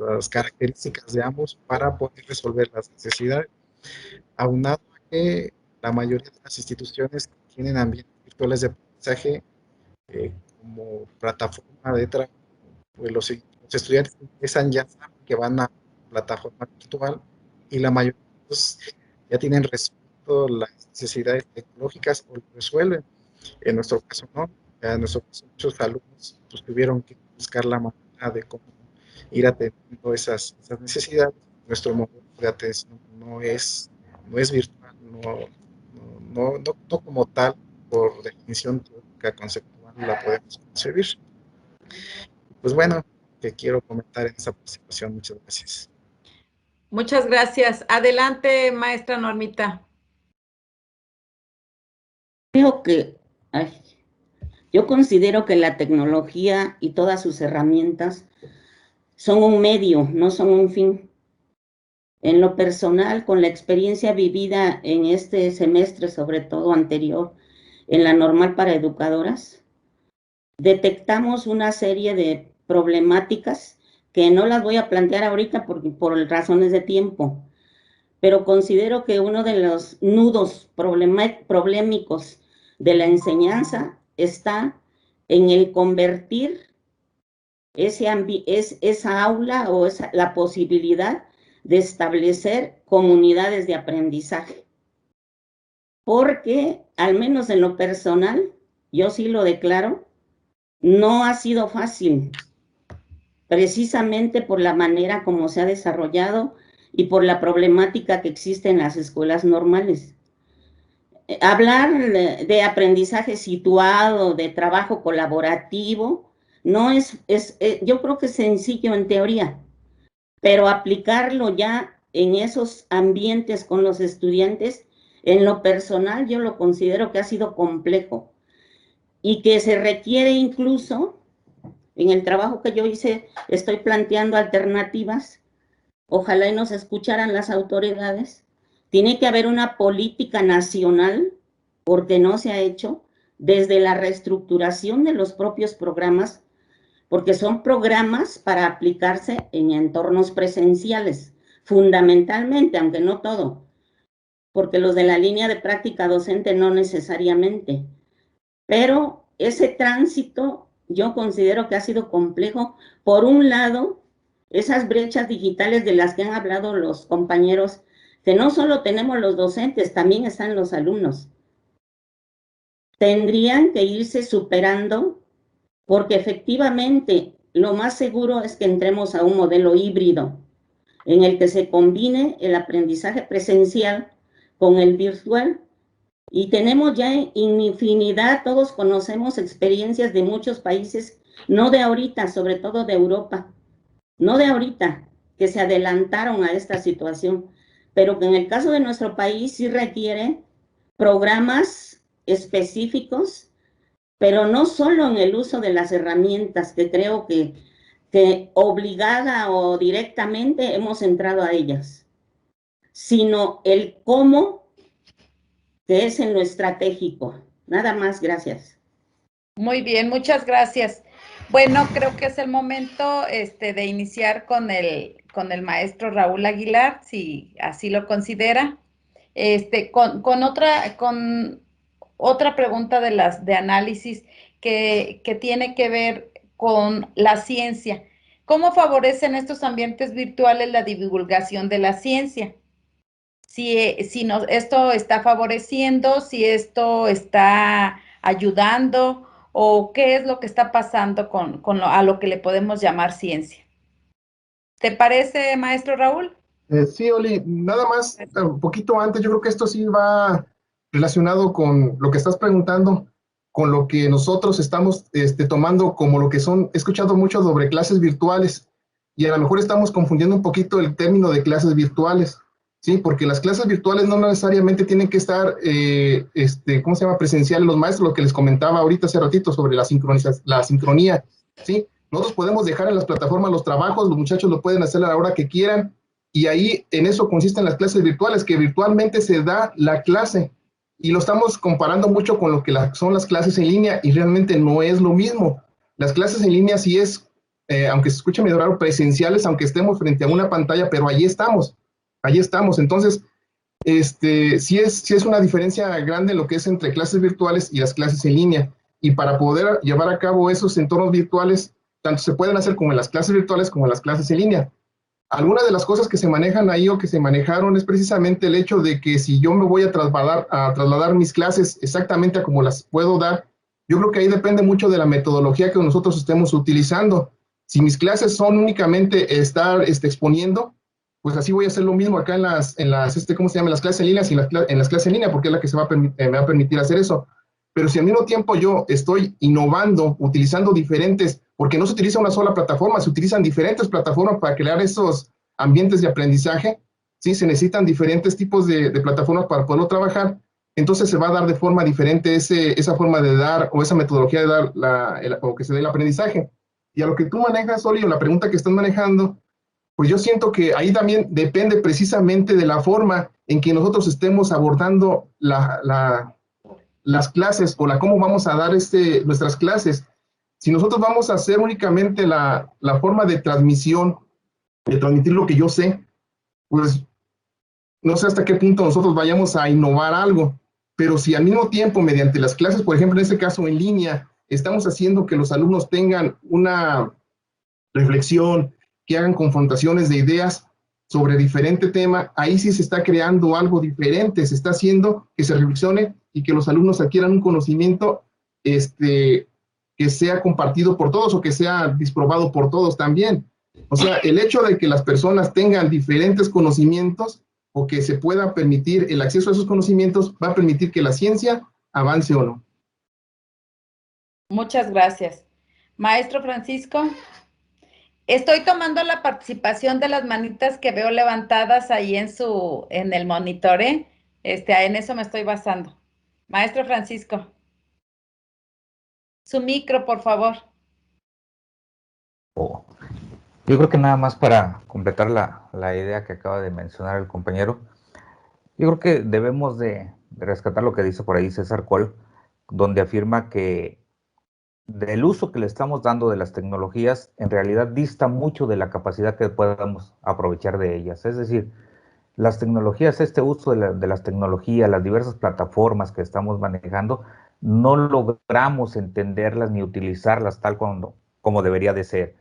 las características de ambos para poder resolver las necesidades, aunado a que la mayoría de las instituciones tienen ambientes virtuales de aprendizaje como plataforma de trabajo, pues los estudiantes empiezan ya saben que van a plataforma virtual y la mayoría de ellos ya tienen resuelto las necesidades tecnológicas o lo resuelven. En nuestro caso no, en nuestro caso muchos alumnos pues, tuvieron que buscar la manera de cómo ir atendiendo esas necesidades. Nuestro modelo de atención no es virtual, no como tal, por definición teórica conceptual la podemos concebir. Pues bueno, que quiero comentar en esta participación. Muchas gracias. Muchas gracias. Adelante, maestra Normita. Yo considero que la tecnología y todas sus herramientas son un medio, no son un fin. En lo personal, con la experiencia vivida en este semestre, sobre todo anterior, en la normal para educadoras, detectamos una serie de problemáticas que no las voy a plantear ahorita por razones de tiempo, pero considero que uno de los nudos problemáticos de la enseñanza está en el convertir esa aula o la posibilidad de establecer comunidades de aprendizaje. Porque, al menos en lo personal, yo sí lo declaro, no ha sido fácil, precisamente por la manera como se ha desarrollado y por la problemática que existe en las escuelas normales. Hablar de aprendizaje situado, de trabajo colaborativo, no yo creo que es sencillo en teoría, pero aplicarlo ya en esos ambientes con los estudiantes, en lo personal yo lo considero que ha sido complejo y que se requiere incluso, en el trabajo que yo hice, estoy planteando alternativas, ojalá y nos escucharan las autoridades. Tiene que haber una política nacional, porque no se ha hecho, desde la reestructuración de los propios programas, porque son programas para aplicarse en entornos presenciales, fundamentalmente, aunque no todo, porque los de la línea de práctica docente no necesariamente. Pero ese tránsito yo considero que ha sido complejo. Por un lado, esas brechas digitales de las que han hablado los compañeros, que no solo tenemos los docentes, también están los alumnos. Tendrían que irse superando, porque efectivamente lo más seguro es que entremos a un modelo híbrido, en el que se combine el aprendizaje presencial con el virtual. Y tenemos ya infinidad, todos conocemos experiencias de muchos países, no de ahorita, sobre todo de Europa, no de ahorita, que se adelantaron a esta situación, pero que en el caso de nuestro país sí requiere programas específicos, pero no solo en el uso de las herramientas, que creo que obligada o directamente hemos entrado a ellas, sino el cómo, que es en lo estratégico. Nada más, gracias. Muy bien, muchas gracias. Bueno, creo que es el momento de iniciar con el maestro Raúl Aguilar, si así lo considera. Con otra pregunta de análisis que tiene que ver con la ciencia. ¿Cómo favorecen estos ambientes virtuales la divulgación de la ciencia? Si esto está favoreciendo, si esto está ayudando, o qué es lo que está pasando a lo que le podemos llamar ciencia. ¿Te parece, maestro Raúl? Sí, Oli, nada más, un poquito antes, yo creo que esto sí va relacionado con lo que estás preguntando, con lo que nosotros estamos tomando como lo que son, he escuchado mucho sobre clases virtuales, y a lo mejor estamos confundiendo un poquito el término de clases virtuales, ¿sí? Porque las clases virtuales no necesariamente tienen que estar, ¿cómo se llama? Presenciales. Los maestros, lo que les comentaba ahorita hace ratito sobre la sincronía, ¿sí? Nosotros podemos dejar en las plataformas los trabajos, los muchachos lo pueden hacer a la hora que quieran, y ahí en eso consisten las clases virtuales, que virtualmente se da la clase, y lo estamos comparando mucho con lo que son las clases en línea, y realmente no es lo mismo. Las clases en línea sí es, aunque se escuche medio raro, presenciales, aunque estemos frente a una pantalla, pero allí estamos. Entonces, sí es una diferencia grande lo que es entre clases virtuales y las clases en línea, y para poder llevar a cabo esos entornos virtuales, tanto se pueden hacer como en las clases virtuales como en las clases en línea. Algunas de las cosas que se manejan ahí o que se manejaron es precisamente el hecho de que si yo me voy a trasladar mis clases exactamente a como las puedo dar, yo creo que ahí depende mucho de la metodología que nosotros estemos utilizando. Si mis clases son únicamente estar exponiendo, pues así voy a hacer lo mismo acá en las ¿cómo se llama? Las clases en línea, en las clases en línea, porque es la que me va a permitir hacer eso. Pero si al mismo tiempo yo estoy innovando, utilizando diferentes, porque no se utiliza una sola plataforma, se utilizan diferentes plataformas para crear esos ambientes de aprendizaje, ¿sí? Se necesitan diferentes tipos de plataformas para poderlo trabajar, entonces se va a dar de forma diferente esa forma de dar, o esa metodología de dar, o que se dé el aprendizaje. Y a lo que tú manejas, Oli, o la pregunta que estás manejando, pues yo siento que ahí también depende precisamente de la forma en que nosotros estemos abordando las clases, o cómo vamos a dar nuestras clases. Si nosotros vamos a hacer únicamente la forma de transmisión, de transmitir lo que yo sé, pues no sé hasta qué punto nosotros vayamos a innovar algo, pero si al mismo tiempo, mediante las clases, por ejemplo, en este caso en línea, estamos haciendo que los alumnos tengan una reflexión, que hagan confrontaciones de ideas sobre diferente tema, ahí sí se está creando algo diferente, se está haciendo que se reflexione y que los alumnos adquieran un conocimiento que sea compartido por todos o que sea disprobado por todos también. O sea, el hecho de que las personas tengan diferentes conocimientos o que se pueda permitir el acceso a esos conocimientos va a permitir que la ciencia avance o no. Muchas gracias. Maestro Francisco. Estoy tomando la participación de las manitas que veo levantadas ahí en el monitor, ¿eh? En eso me estoy basando. Maestro Francisco. Su micro, por favor. Yo creo que nada más para completar la idea que acaba de mencionar el compañero, yo creo que debemos de rescatar lo que dice por ahí César Cole, donde afirma que del uso que le estamos dando de las tecnologías, en realidad dista mucho de la capacidad que podamos aprovechar de ellas. Es decir, las tecnologías, este uso de las tecnologías, las diversas plataformas que estamos manejando, no logramos entenderlas ni utilizarlas tal como debería de ser.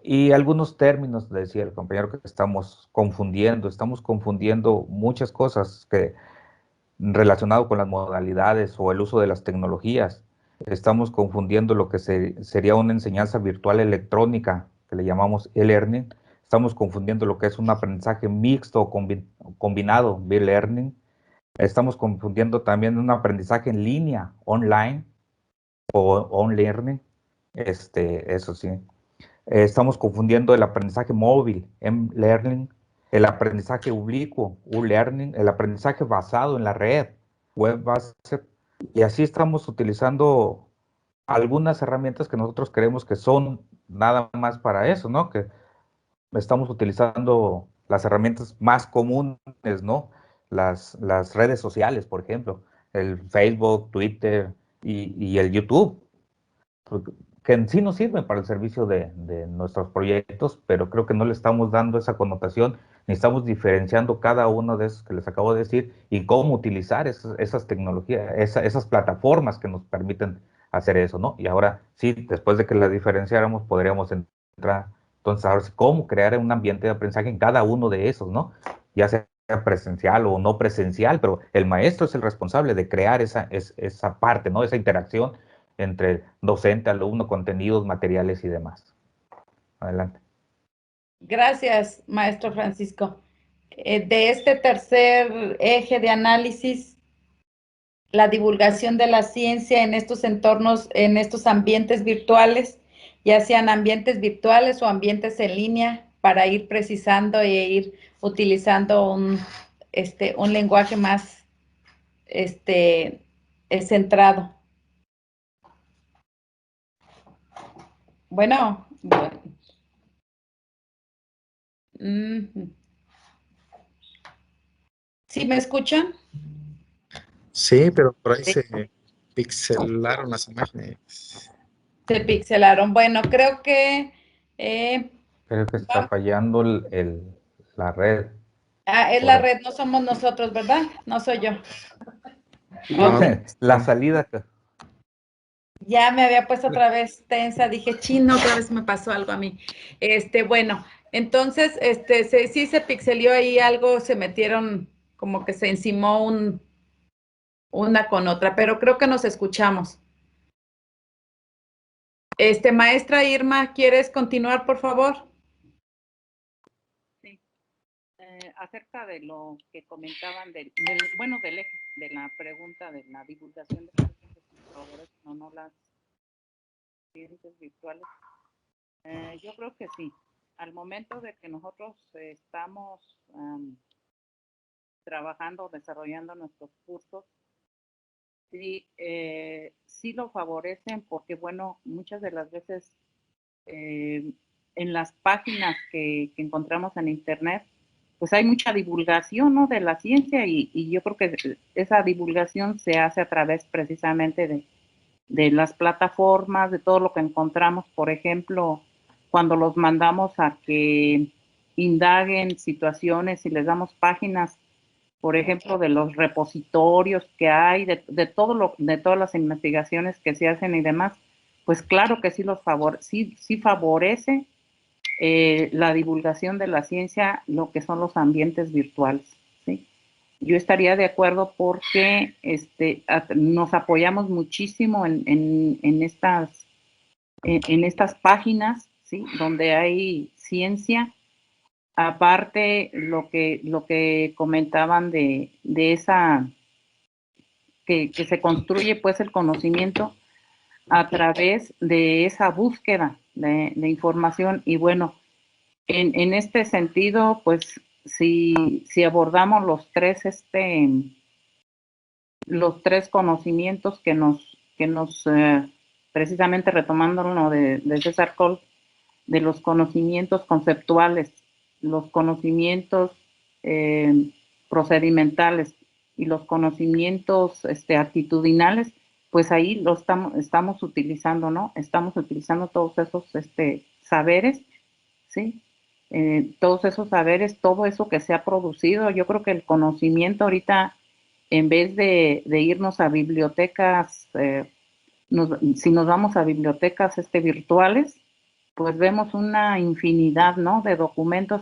Y algunos términos, decía el compañero, que estamos confundiendo muchas cosas que relacionado con las modalidades o el uso de las tecnologías. Estamos confundiendo lo que sería una enseñanza virtual electrónica, que le llamamos e-learning. Estamos confundiendo lo que es un aprendizaje mixto o combinado, b-learning. Estamos confundiendo también un aprendizaje en línea, online o on-learning. Eso sí. Estamos confundiendo el aprendizaje móvil, m-learning, el aprendizaje ubicuo, u-learning, el aprendizaje basado en la red, web-based, y así estamos utilizando algunas herramientas que nosotros creemos que son nada más para eso, ¿no? Que estamos utilizando las herramientas más comunes, ¿no? Las redes sociales, por ejemplo, el Facebook, Twitter y el YouTube, que en sí nos sirven para el servicio de nuestros proyectos, pero creo que no le estamos dando esa connotación, ni estamos diferenciando cada uno de esos que les acabo de decir y cómo utilizar esas tecnologías, esas plataformas que nos permiten hacer eso, ¿no? Y ahora sí, después de que las diferenciáramos, podríamos entrar, entonces, ahora sí, cómo crear un ambiente de aprendizaje en cada uno de esos, ¿no? Ya sea presencial o no presencial, pero el maestro es el responsable de crear esa parte, ¿no? Esa interacción entre docente, alumno, contenidos, materiales y demás. Adelante. Gracias, maestro Francisco. De este tercer eje de análisis, la divulgación de la ciencia en estos entornos, en estos ambientes virtuales, ya sean ambientes virtuales o ambientes en línea, para ir precisando e ir utilizando un lenguaje más centrado. Bueno. ¿Sí me escuchan? Sí, pero por ahí se pixelaron las imágenes. Se pixelaron. Bueno, creo que... Creo que está fallando la red. es la red, no somos nosotros, ¿verdad? No soy yo. Okay. La salida. Ya me había puesto otra vez tensa, dije, chino, otra vez me pasó algo a mí. Bueno, entonces, sí se pixelió ahí algo, se metieron, como que se encimó una con otra, pero creo que nos escuchamos. Maestra Irma, ¿quieres continuar, por favor? Sí. Acerca de lo que comentaban del eje, de la pregunta de la divulgación de las ciencias o no las ciencias virtuales, yo creo que sí. Al momento de que nosotros estamos trabajando, desarrollando nuestros cursos, sí lo favorecen porque, bueno, muchas de las veces en las páginas que encontramos en Internet, pues hay mucha divulgación, ¿no?, de la ciencia y yo creo que esa divulgación se hace a través precisamente de las plataformas, de todo lo que encontramos, por ejemplo, cuando los mandamos a que indaguen situaciones y les damos páginas, por ejemplo, de los repositorios que hay, de todas las investigaciones que se hacen y demás, pues claro que sí sí favorece la divulgación de la ciencia, lo que son los ambientes virtuales, ¿sí? Yo estaría de acuerdo porque nos apoyamos muchísimo en estas páginas, ¿sí?, donde hay ciencia. Aparte, lo que comentaban de esa, que se construye pues el conocimiento a través de esa búsqueda de información. Y bueno, en este sentido, pues si abordamos los tres conocimientos que nos precisamente retomando uno de César Coll, de los conocimientos conceptuales, los conocimientos procedimentales y los conocimientos actitudinales, pues ahí lo estamos utilizando, ¿no? Estamos utilizando todos esos saberes, ¿sí? Todos esos saberes, todo eso que se ha producido. Yo creo que el conocimiento ahorita, en vez de irnos a bibliotecas, si nos vamos a bibliotecas virtuales, pues vemos una infinidad, ¿no?, de documentos.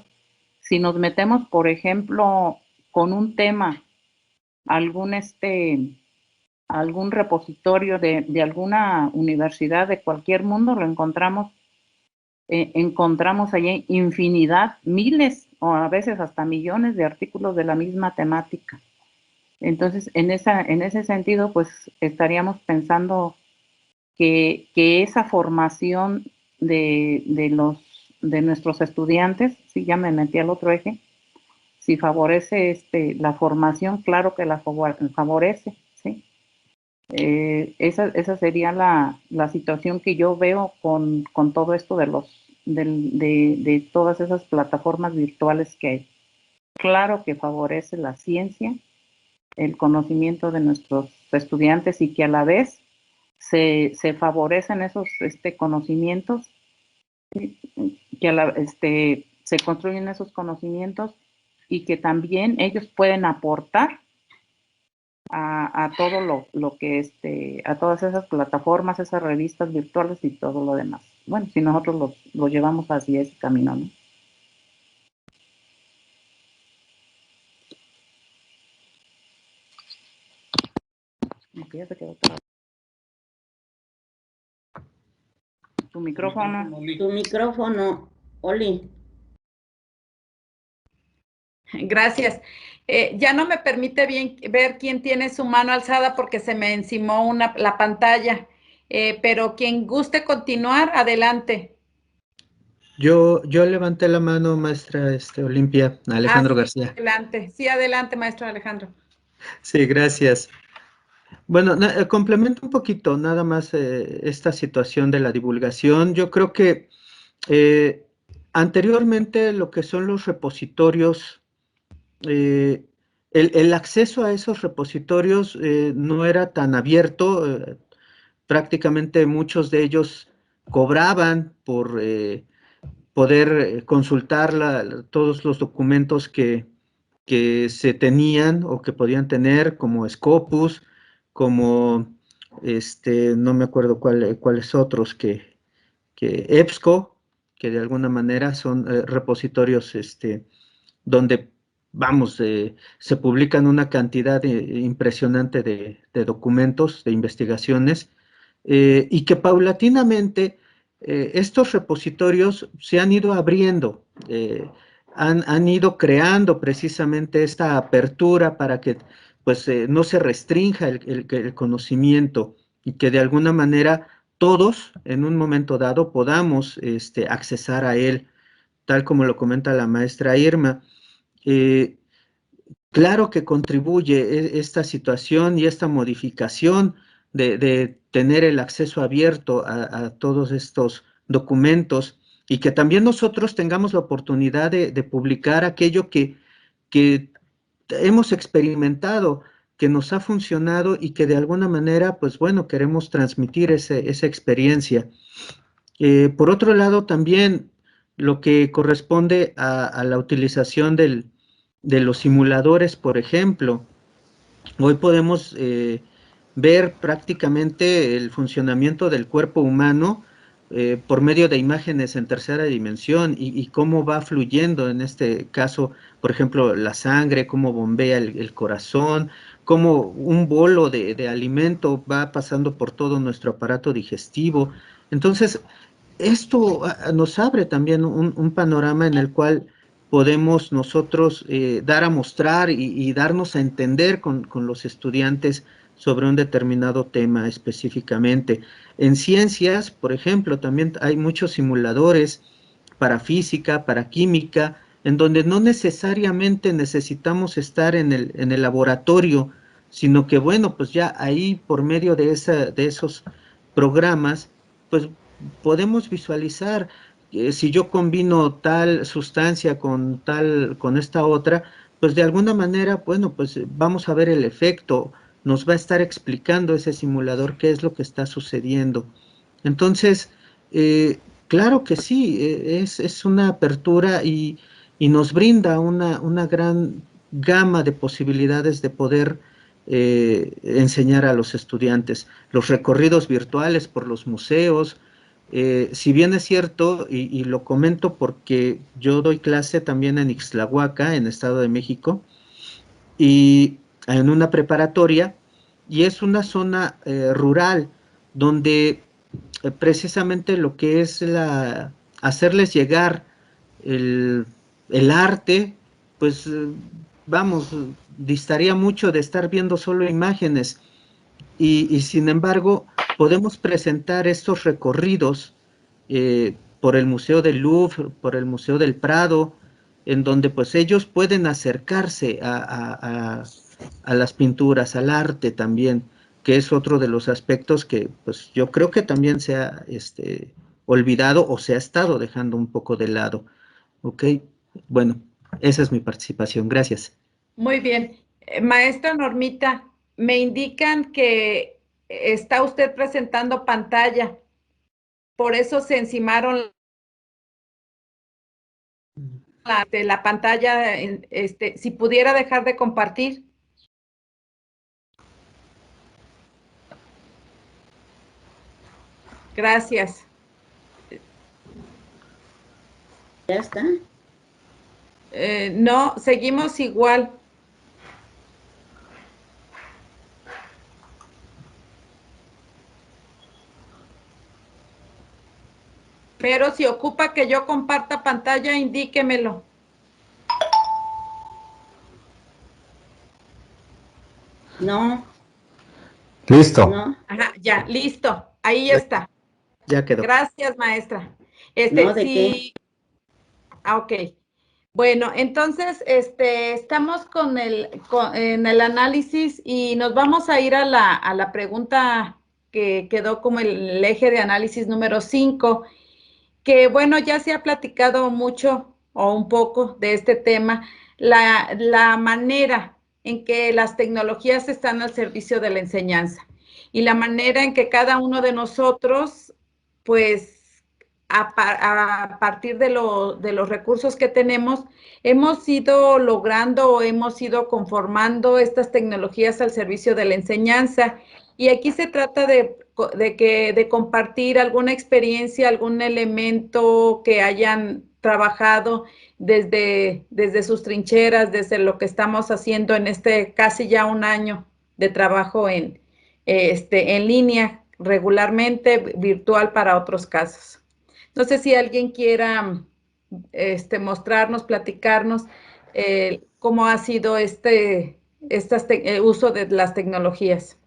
Si nos metemos, por ejemplo, con un tema, algún repositorio de alguna universidad de cualquier mundo, lo encontramos allí infinidad, miles o a veces hasta millones de artículos de la misma temática. Entonces, en ese sentido, pues estaríamos pensando que esa formación de nuestros estudiantes, sí, ya me metí al otro eje, si favorece la formación, claro que la favorece, ¿sí? Esa sería la situación que yo veo con todo esto de todas esas plataformas virtuales que hay. Claro que favorece la ciencia, el conocimiento de nuestros estudiantes, y que a la vez se favorecen esos conocimientos, que se construyen esos conocimientos, y que también ellos pueden aportar a todo lo que a todas esas plataformas, esas revistas virtuales y todo lo demás. Bueno, si nosotros lo llevamos hacia ese camino, ¿no? Ya se quedó todo. Tu micrófono. Tu micrófono, Oli. Gracias. Ya no me permite bien ver quién tiene su mano alzada porque se me encimó la pantalla, pero quien guste continuar, adelante. Yo levanté la mano, maestra Olimpia, Alejandro Sí, García. adelante. Sí, adelante, maestro Alejandro. Sí, gracias. Bueno, complemento un poquito nada más esta situación de la divulgación. Yo creo que anteriormente lo que son los repositorios, el acceso a esos repositorios no era tan abierto. Prácticamente muchos de ellos cobraban por poder consultar todos los documentos que se tenían o que podían tener, como Scopus, como no me acuerdo cuáles otros, que EBSCO, que de alguna manera son repositorios donde, vamos, se publican una cantidad impresionante de documentos, de investigaciones, y que paulatinamente estos repositorios se han ido abriendo, han ido creando precisamente esta apertura para que pues no se restrinja el conocimiento, y que de alguna manera todos en un momento dado podamos accesar a él, tal como lo comenta la maestra Irma. Claro que contribuye esta situación y esta modificación de tener el acceso abierto a todos estos documentos, y que también nosotros tengamos la oportunidad de publicar aquello que hemos experimentado, que nos ha funcionado y que de alguna manera, pues bueno, queremos transmitir esa experiencia. Por otro lado, también lo que corresponde a la utilización de los simuladores, por ejemplo, hoy podemos ver prácticamente el funcionamiento del cuerpo humano por medio de imágenes en tercera dimensión, y cómo va fluyendo, en este caso, por ejemplo, la sangre, cómo bombea el corazón, cómo un bolo de alimento va pasando por todo nuestro aparato digestivo. Entonces, esto nos abre también un panorama en el cual podemos nosotros dar a mostrar y darnos a entender con los estudiantes sobre un determinado tema específicamente. En ciencias, por ejemplo, también hay muchos simuladores para física, para química, en donde no necesariamente necesitamos estar en el laboratorio, sino que, bueno, pues ya ahí por medio de esos programas, pues podemos visualizar si yo combino tal sustancia con esta otra, pues de alguna manera, bueno, pues vamos a ver el efecto, nos va a estar explicando ese simulador qué es lo que está sucediendo. Entonces, claro que sí, es una apertura y nos brinda una gran gama de posibilidades de poder enseñar a los estudiantes. Los recorridos virtuales por los museos, si bien es cierto, y lo comento porque yo doy clase también en Ixtlahuaca, en Estado de México, y en una preparatoria, y es una zona rural donde precisamente lo que es hacerles llegar el arte, pues vamos, distaría mucho de estar viendo solo imágenes, y sin embargo podemos presentar estos recorridos por el Museo del Louvre, por el Museo del Prado, en donde pues ellos pueden acercarse a las pinturas, al arte también, que es otro de los aspectos que pues yo creo que también se ha olvidado o se ha estado dejando un poco de lado. ¿Ok? Bueno, esa es mi participación. Gracias. Muy bien. Maestra Normita, me indican que está usted presentando pantalla. Por eso se encimaron la pantalla. Si pudiera dejar de compartir. Gracias. ¿Ya está? No, seguimos igual. Pero si ocupa que yo comparta pantalla, indíquemelo. No. Listo. No. Ajá, ya, listo. Ahí está. Ya quedó. Gracias, maestra. No, ¿de Sí. Ah, ok. Bueno, entonces, estamos en el análisis y nos vamos a ir a la pregunta que quedó como el eje de análisis número 5, que bueno, ya se ha platicado mucho o un poco de este tema, la manera en que las tecnologías están al servicio de la enseñanza y la manera en que cada uno de nosotros, pues, a partir de los recursos que tenemos, hemos ido logrando o hemos ido conformando estas tecnologías al servicio de la enseñanza. Y aquí se trata de compartir alguna experiencia, algún elemento que hayan trabajado desde sus trincheras, desde lo que estamos haciendo en casi ya un año de trabajo en línea, regularmente virtual para otros casos. No sé si alguien quiera mostrarnos, platicarnos cómo ha sido uso de las tecnologías.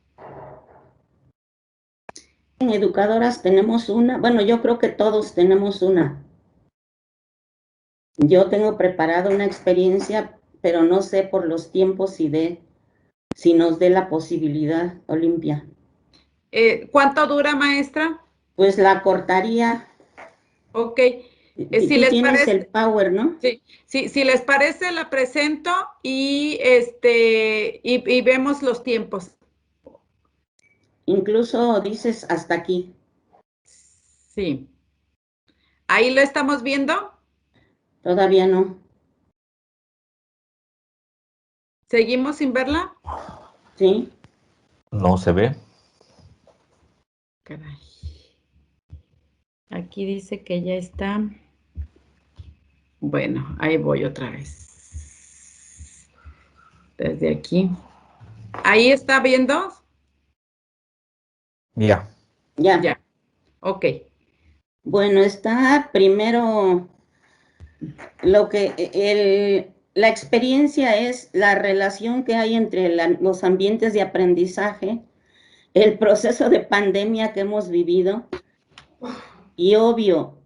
En educadoras tenemos una, bueno, yo creo que todos tenemos una. Yo tengo preparada una experiencia, pero no sé por los tiempos si nos dé la posibilidad, Olimpia. ¿Cuánto dura, maestra? Pues la cortaría. Ok. Si tú tienes parece, el power, ¿no? Sí, si les parece, la presento y vemos los tiempos. Incluso dices hasta aquí. Sí. ¿Ahí lo estamos viendo? Todavía no. ¿Seguimos sin verla? Sí. No se ve. Caray. Aquí dice que ya está. Bueno, ahí voy otra vez. Desde aquí. ¿Ahí está viendo? Ya. Ya. Ya. Ok. Bueno, está primero lo que la experiencia es la relación que hay entre los ambientes de aprendizaje, el proceso de pandemia que hemos vivido y, obvio,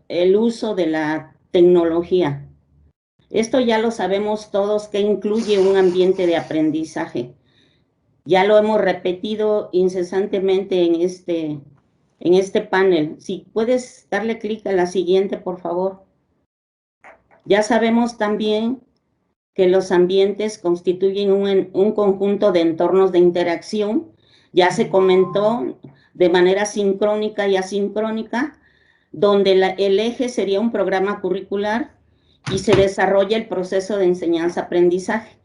el uso de la tecnología. Esto ya lo sabemos todos que incluye un ambiente de aprendizaje. Ya lo hemos repetido incesantemente en este panel. Si puedes darle clic a la siguiente, por favor. Ya sabemos también que los ambientes constituyen un conjunto de entornos de interacción. Ya se comentó de manera sincrónica y asincrónica, donde el eje sería un programa curricular y se desarrolla el proceso de enseñanza-aprendizaje.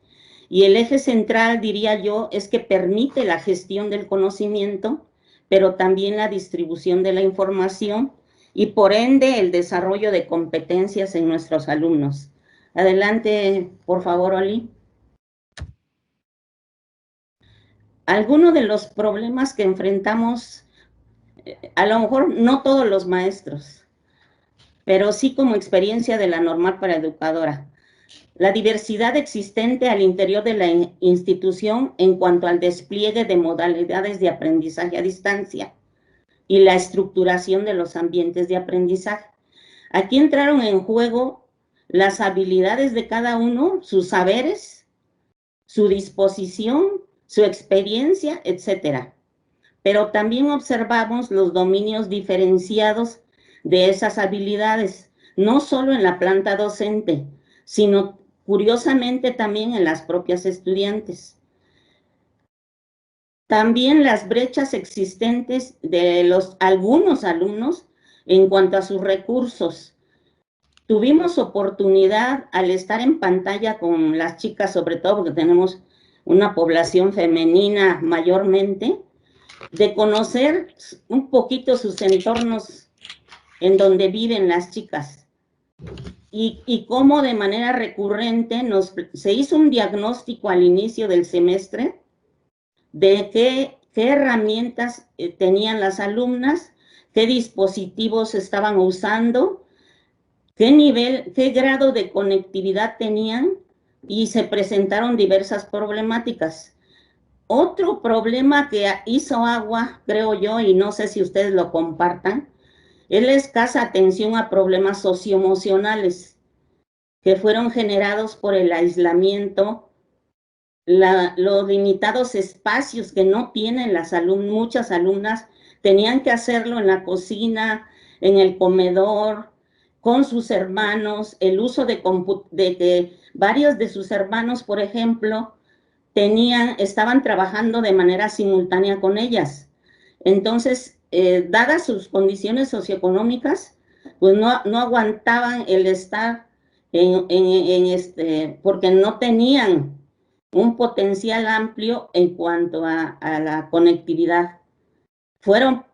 Y el eje central, diría yo, es que permite la gestión del conocimiento, pero también la distribución de la información y, por ende, el desarrollo de competencias en nuestros alumnos. Adelante, por favor, Oli. Algunos de los problemas que enfrentamos, a lo mejor no todos los maestros, pero sí como experiencia de la normal para educadora. La diversidad existente al interior de la institución en cuanto al despliegue de modalidades de aprendizaje a distancia y la estructuración de los ambientes de aprendizaje. Aquí entraron en juego las habilidades de cada uno, sus saberes, su disposición, su experiencia, etc. Pero también observamos los dominios diferenciados de esas habilidades, no solo en la planta docente, sino curiosamente también en las propias estudiantes. También las brechas existentes de algunos alumnos en cuanto a sus recursos. Tuvimos oportunidad al estar en pantalla con las chicas, sobre todo porque tenemos una población femenina mayormente, de conocer un poquito sus entornos en donde viven las chicas. Y cómo de manera recurrente se hizo un diagnóstico al inicio del semestre de qué herramientas tenían las alumnas, qué dispositivos estaban usando, qué grado de conectividad tenían, y se presentaron diversas problemáticas. Otro problema que hizo agua, creo yo, y no sé si ustedes lo compartan, es la escasa atención a problemas socioemocionales que fueron generados por el aislamiento, los limitados espacios que no tienen muchas alumnas, tenían que hacerlo en la cocina, en el comedor, con sus hermanos, el uso de que varios de sus hermanos, por ejemplo, estaban trabajando de manera simultánea con ellas. Entonces, dadas sus condiciones socioeconómicas, pues no aguantaban el estar porque no tenían un potencial amplio en cuanto a la conectividad. Fueron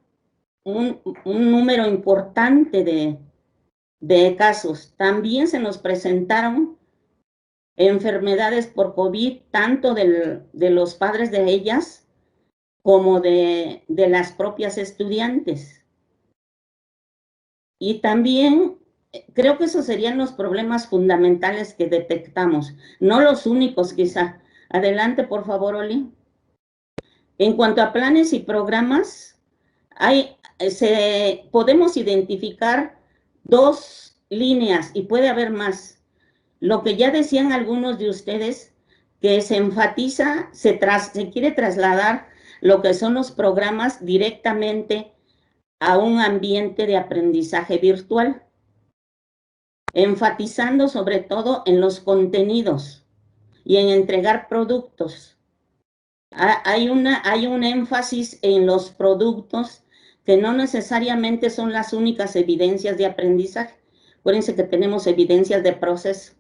un número importante de casos. También se nos presentaron enfermedades por COVID, tanto de los padres de ellas como de las propias estudiantes. Y también creo que esos serían los problemas fundamentales que detectamos, no los únicos quizá. Adelante, por favor, Oli. En cuanto a planes y programas, podemos identificar dos líneas, y puede haber más. Lo que ya decían algunos de ustedes, que se enfatiza, se quiere trasladar lo que son los programas directamente a un ambiente de aprendizaje virtual, enfatizando sobre todo en los contenidos y en entregar productos. Hay un énfasis en los productos que no necesariamente son las únicas evidencias de aprendizaje. Acuérdense que tenemos evidencias de proceso.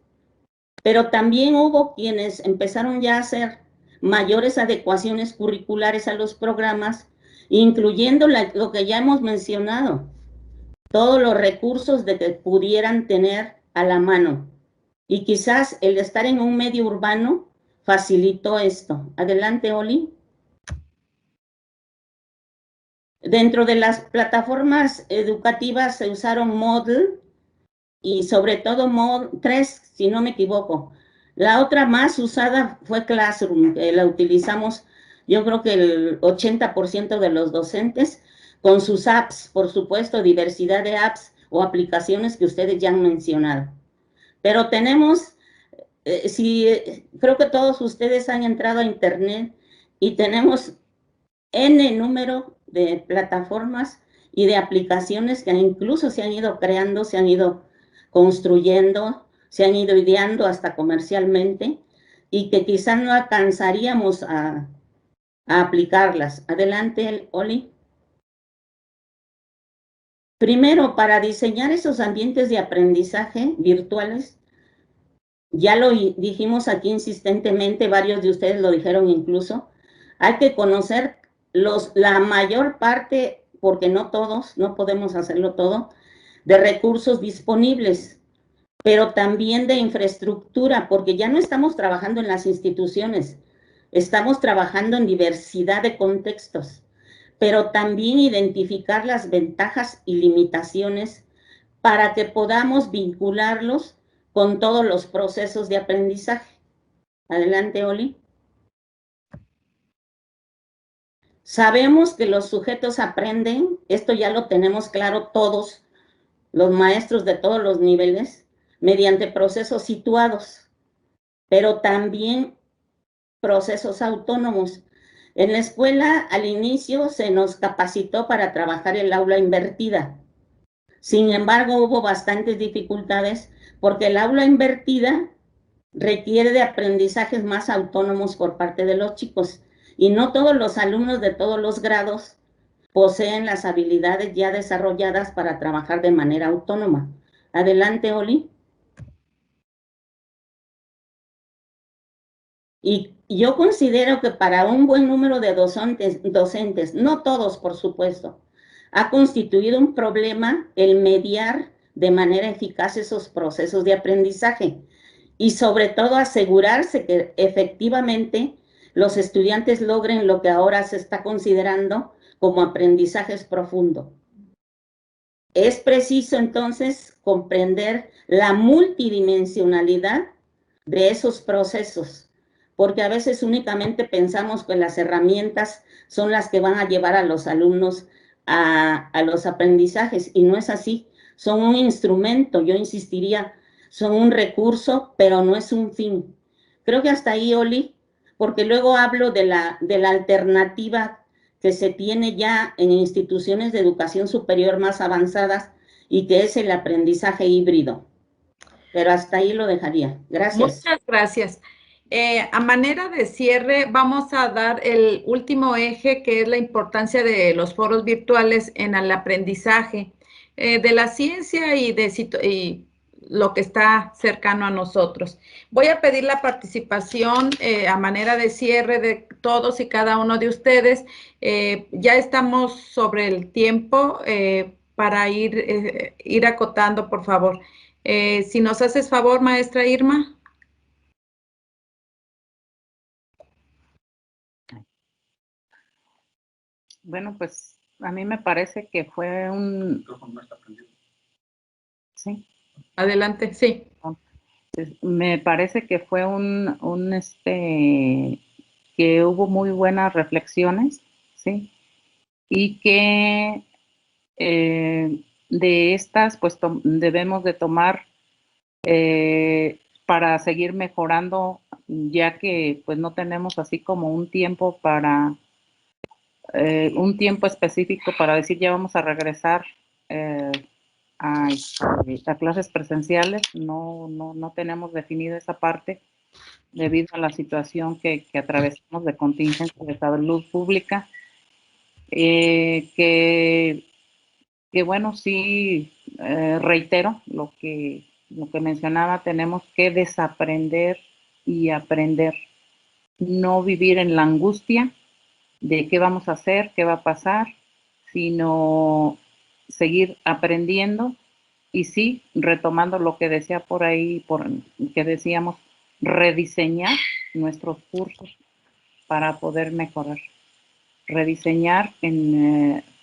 Pero también hubo quienes empezaron ya a hacer mayores adecuaciones curriculares a los programas, incluyendo lo que ya hemos mencionado, todos los recursos de que pudieran tener a la mano. Y quizás el estar en un medio urbano facilitó esto. Adelante, Oli. Dentro de las plataformas educativas se usaron Moodle y sobre todo tres, si no me equivoco. La otra más usada fue Classroom, que la utilizamos, yo creo que el 80% de los docentes, con sus apps, por supuesto, diversidad de apps o aplicaciones que ustedes ya han mencionado. Pero tenemos, creo que todos ustedes han entrado a Internet y tenemos N número de plataformas y de aplicaciones que incluso se han ido creando, se han ido construyendo, se han ido ideando hasta comercialmente y que quizás no alcanzaríamos a aplicarlas. Adelante, Oli. Primero, para diseñar esos ambientes de aprendizaje virtuales, ya lo dijimos aquí insistentemente, varios de ustedes lo dijeron incluso, hay que conocer la mayor parte, porque no todos, no podemos hacerlo todo, de recursos disponibles, pero también de infraestructura, porque ya no estamos trabajando en las instituciones, estamos trabajando en diversidad de contextos, pero también identificar las ventajas y limitaciones para que podamos vincularlos con todos los procesos de aprendizaje. Adelante, Oli. Sabemos que los sujetos aprenden, esto ya lo tenemos claro todos, los maestros de todos los niveles, mediante procesos situados, pero también procesos autónomos. En la escuela, al inicio, se nos capacitó para trabajar el aula invertida. Sin embargo, hubo bastantes dificultades porque el aula invertida requiere de aprendizajes más autónomos por parte de los chicos y no todos los alumnos de todos los grados poseen las habilidades ya desarrolladas para trabajar de manera autónoma. Adelante, Oli. Y yo considero que para un buen número de docentes, no todos, por supuesto, ha constituido un problema el mediar de manera eficaz esos procesos de aprendizaje y sobre todo asegurarse que efectivamente los estudiantes logren lo que ahora se está considerando como aprendizajes profundo. Es preciso entonces comprender la multidimensionalidad de esos procesos, porque a veces únicamente pensamos que las herramientas son las que van a llevar a los alumnos a los aprendizajes, y no es así. Son un instrumento, yo insistiría, son un recurso, pero no es un fin. Creo que hasta ahí, Oli, porque luego hablo de la alternativa que se tiene ya en instituciones de educación superior más avanzadas y que es el aprendizaje híbrido. Pero hasta ahí lo dejaría. Gracias. Muchas gracias. A manera de cierre, vamos a dar el último eje, que es la importancia de los foros virtuales en el aprendizaje de la ciencia y lo que está cercano a nosotros. Voy a pedir la participación a manera de cierre de todos y cada uno de ustedes. Ya estamos sobre el tiempo para ir acotando, por favor. Si nos haces favor, maestra Irma. Bueno, pues a mí me parece que fue un... Sí. Adelante, sí. Me parece que fue que hubo muy buenas reflexiones, ¿sí? Y que de estas, pues debemos de tomar para seguir mejorando, ya que pues no tenemos así como un tiempo un tiempo específico para decir ya vamos a regresar a clases presenciales. No tenemos definida esa parte debido a la situación que atravesamos de contingencia de salud pública. Que bueno, sí, reitero lo que mencionaba, tenemos que desaprender y aprender, no vivir en la angustia de qué vamos a hacer, qué va a pasar, sino seguir aprendiendo y sí, retomando lo que decía por ahí, que decíamos, rediseñar nuestros cursos para poder mejorar, rediseñar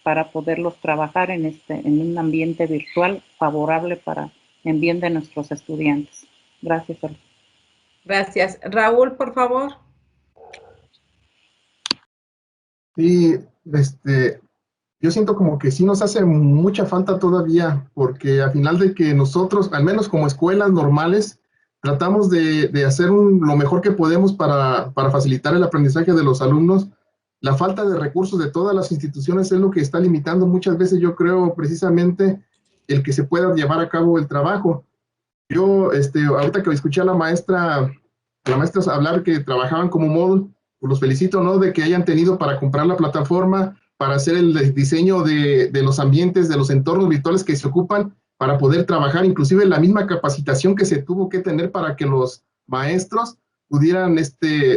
para poderlos trabajar en un ambiente virtual favorable para en bien de nuestros estudiantes. Gracias, Olga. Gracias. Raúl, por favor. Sí, yo siento como que sí nos hace mucha falta todavía, porque a final de que nosotros, al menos como escuelas normales, tratamos de hacer lo mejor que podemos para facilitar el aprendizaje de los alumnos. La falta de recursos de todas las instituciones es lo que está limitando muchas veces, yo creo, precisamente el que se pueda llevar a cabo el trabajo. Yo, ahorita que escuché a la maestra hablar que trabajaban como módulo, pues los felicito, ¿no? De que hayan tenido para comprar la plataforma, para hacer el diseño de los ambientes, de los entornos virtuales que se ocupan, para poder trabajar, inclusive la misma capacitación que se tuvo que tener para que los maestros pudieran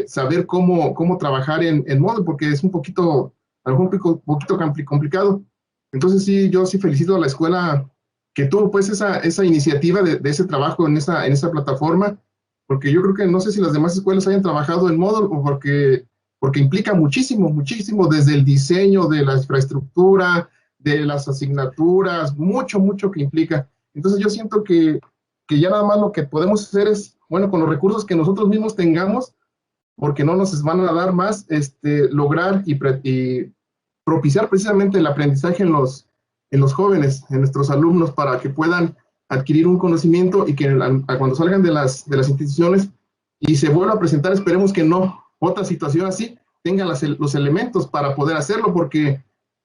saber cómo trabajar en Moodle, porque es un poquito, a lo mejor un poquito complicado. Entonces sí, yo sí felicito a la escuela que tuvo pues esa iniciativa de ese trabajo en esa plataforma, porque yo creo que no sé si las demás escuelas hayan trabajado en Moodle o porque implica muchísimo, muchísimo, desde el diseño de la infraestructura, de las asignaturas, mucho, mucho que implica. Entonces yo siento que ya nada más lo que podemos hacer es, bueno, con los recursos que nosotros mismos tengamos, porque no nos van a dar más, lograr y propiciar precisamente el aprendizaje en los jóvenes, en nuestros alumnos, para que puedan adquirir un conocimiento y que cuando salgan de las instituciones y se vuelva a presentar, esperemos que no, otra situación así, tengan los elementos para poder hacerlo, porque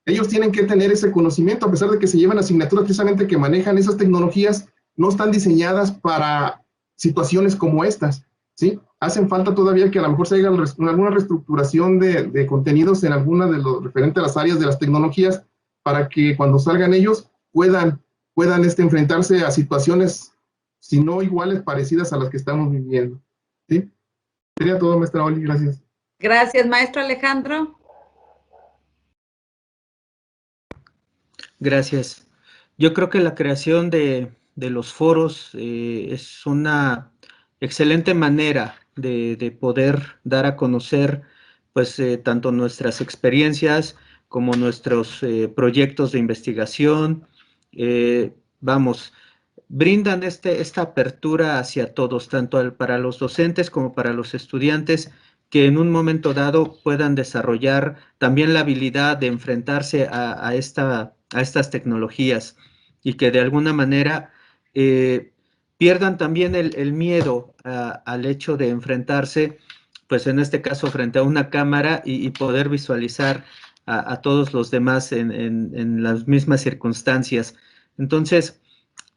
ellos tienen que tener ese conocimiento, a pesar de que se llevan asignaturas precisamente que manejan esas tecnologías, no están diseñadas para situaciones como estas, ¿sí? Hacen falta todavía que a lo mejor se haga alguna reestructuración de contenidos en alguna de los referente a las áreas de las tecnologías, para que cuando salgan ellos puedan enfrentarse a situaciones, si no iguales, parecidas a las que estamos viviendo, ¿sí? Sería todo, maestra Oli, gracias. Gracias, maestro Alejandro. Gracias. Yo creo que la creación de los foros es una excelente manera de poder dar a conocer pues tanto nuestras experiencias como nuestros proyectos de investigación. Vamos, brindan esta apertura hacia todos, tanto para los docentes como para los estudiantes, que en un momento dado puedan desarrollar también la habilidad de enfrentarse a estas tecnologías y que de alguna manera pierdan también el miedo al hecho de enfrentarse, pues en este caso frente a una cámara y poder visualizar a todos los demás en las mismas circunstancias. Entonces,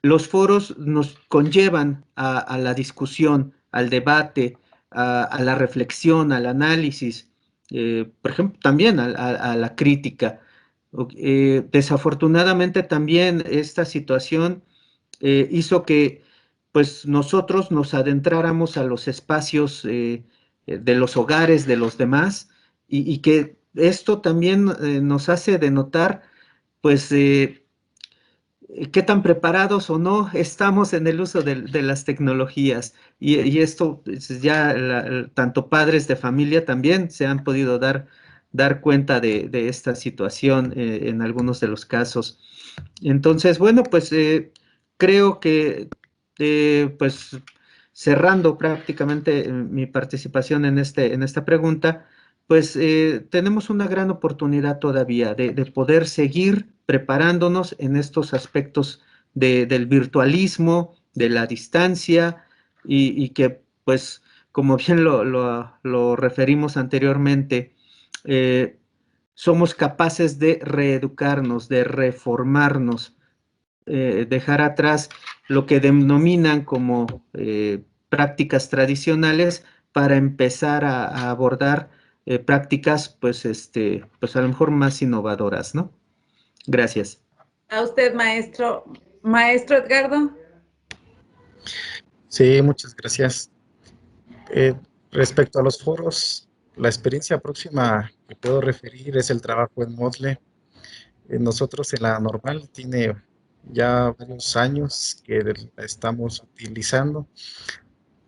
los foros nos conllevan a la discusión, al debate, a la reflexión, al análisis, por ejemplo, también a la crítica. Desafortunadamente también esta situación hizo que pues nosotros nos adentráramos a los espacios de los hogares de los demás y que esto también nos hace denotar pues qué tan preparados o no estamos en el uso de las tecnologías. Y esto pues, ya tanto padres de familia también se han podido dar cuenta de esta situación en algunos de los casos. Entonces, bueno, pues creo que pues cerrando prácticamente mi participación en esta pregunta, pues tenemos una gran oportunidad todavía de poder seguir preparándonos en estos aspectos del virtualismo, de la distancia y que pues como bien lo referimos anteriormente, somos capaces de reeducarnos, de reformarnos, dejar atrás lo que denominan como prácticas tradicionales para empezar a abordar prácticas, pues, pues a lo mejor más innovadoras, ¿no? Gracias. A usted, maestro. Maestro Edgardo. Sí, muchas gracias. Respecto a los foros, la experiencia próxima que puedo referir es el trabajo en Moodle. Nosotros en la normal tiene ya varios años que la estamos utilizando.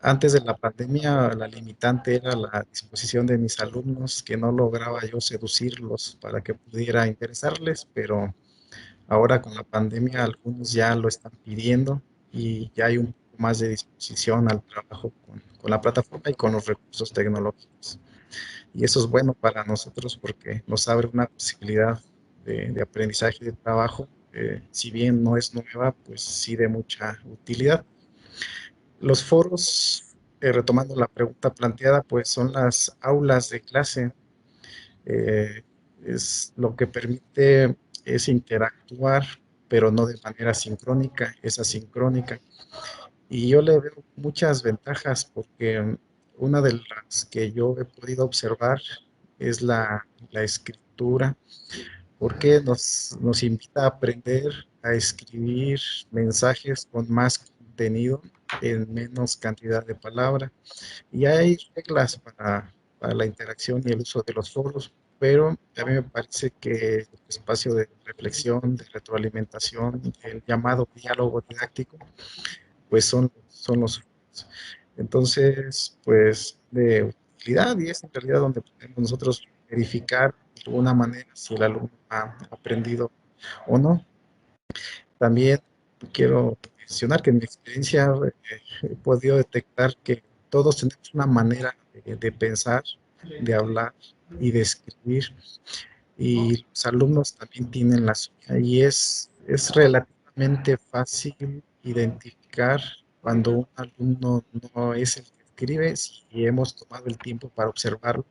Antes de la pandemia, la limitante era la disposición de mis alumnos, que no lograba yo seducirlos para que pudiera interesarles, pero ahora con la pandemia algunos ya lo están pidiendo. y ya hay un poco más de disposición al trabajo con la plataforma y con los recursos tecnológicos. Y eso es bueno para nosotros porque nos abre una posibilidad de aprendizaje y de trabajo, si bien no es nueva, pues sí de mucha utilidad. Los foros, retomando la pregunta planteada, pues son las aulas de clase. Es lo que permite es interactuar, pero no de manera sincrónica, es asincrónica. Y yo le veo muchas ventajas porque una de las que yo he podido observar es la escritura, porque nos invita a aprender a escribir mensajes con más contenido en menos cantidad de palabras. Y hay reglas para la interacción y el uso de los foros, pero a mí me parece que el espacio de reflexión, de retroalimentación, el llamado diálogo didáctico, pues son los foros. Entonces, pues de utilidad, y es en realidad donde podemos nosotros verificar de alguna manera si el alumno ha aprendido o no. También quiero mencionar que en mi experiencia he podido detectar que todos tenemos una manera de pensar, de hablar y de escribir, y los alumnos también tienen la suya, y es relativamente fácil identificar cuando un alumno no es el que escribe, si hemos tomado el tiempo para observarlo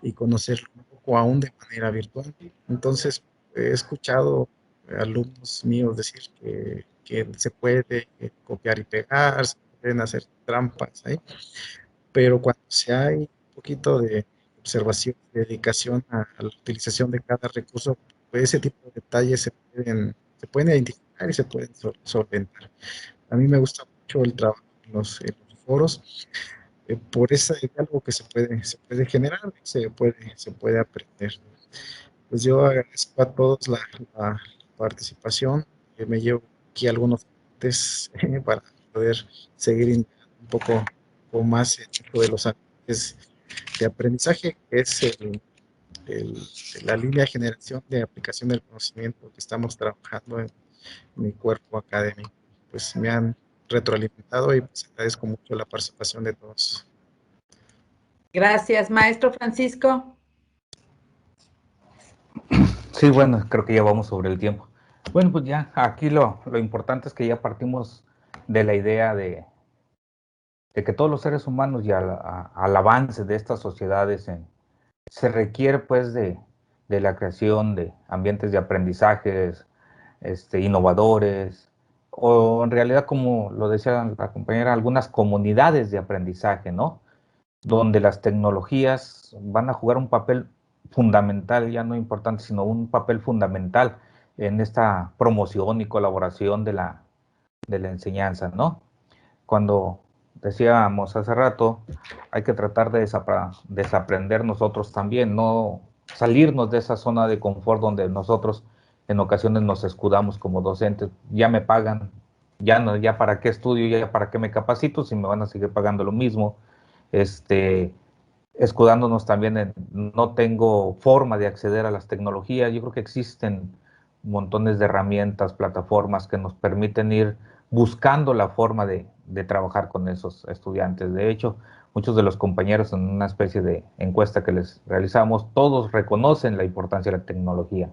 y conocerlo un poco aún de manera virtual. Entonces, he escuchado alumnos míos decir que se puede copiar y pegar, se pueden hacer trampas ahí, pero cuando se hay un poquito de observación, de dedicación a la utilización de cada recurso, pues ese tipo de detalles se pueden identificar y se pueden solventar. A mí me gusta mucho el trabajo en los foros, por ese diálogo que se puede generar, se puede aprender. Pues yo agradezco a todos la participación, me llevo aquí algunos test para poder seguir un poco más en esto de los ambientes de aprendizaje, que es la línea de generación de aplicación del conocimiento que estamos trabajando en mi cuerpo académico. Pues me han retroalimentado y pues agradezco mucho la participación de todos. Gracias, maestro Francisco. Sí, bueno, creo que ya vamos sobre el tiempo. Bueno, pues ya, aquí lo importante es que ya partimos de la idea de que todos los seres humanos y al avance de estas sociedades se requiere pues de la creación de ambientes de aprendizajes innovadores, o en realidad, como lo decía la compañera, algunas comunidades de aprendizaje, ¿no? Donde las tecnologías van a jugar un papel fundamental, ya no importante, sino un papel fundamental en esta promoción y colaboración de la enseñanza, ¿no? Cuando decíamos hace rato, hay que tratar de desaprender nosotros también, no salirnos de esa zona de confort donde nosotros en ocasiones nos escudamos como docentes. Ya me pagan, ya para qué estudio, ya para qué me capacito si me van a seguir pagando lo mismo. Escudándonos también en no tengo forma de acceder a las tecnologías. Yo creo que existen montones de herramientas, plataformas que nos permiten ir buscando la forma de trabajar con esos estudiantes. De hecho, muchos de los compañeros en una especie de encuesta que les realizamos, todos reconocen la importancia de la tecnología.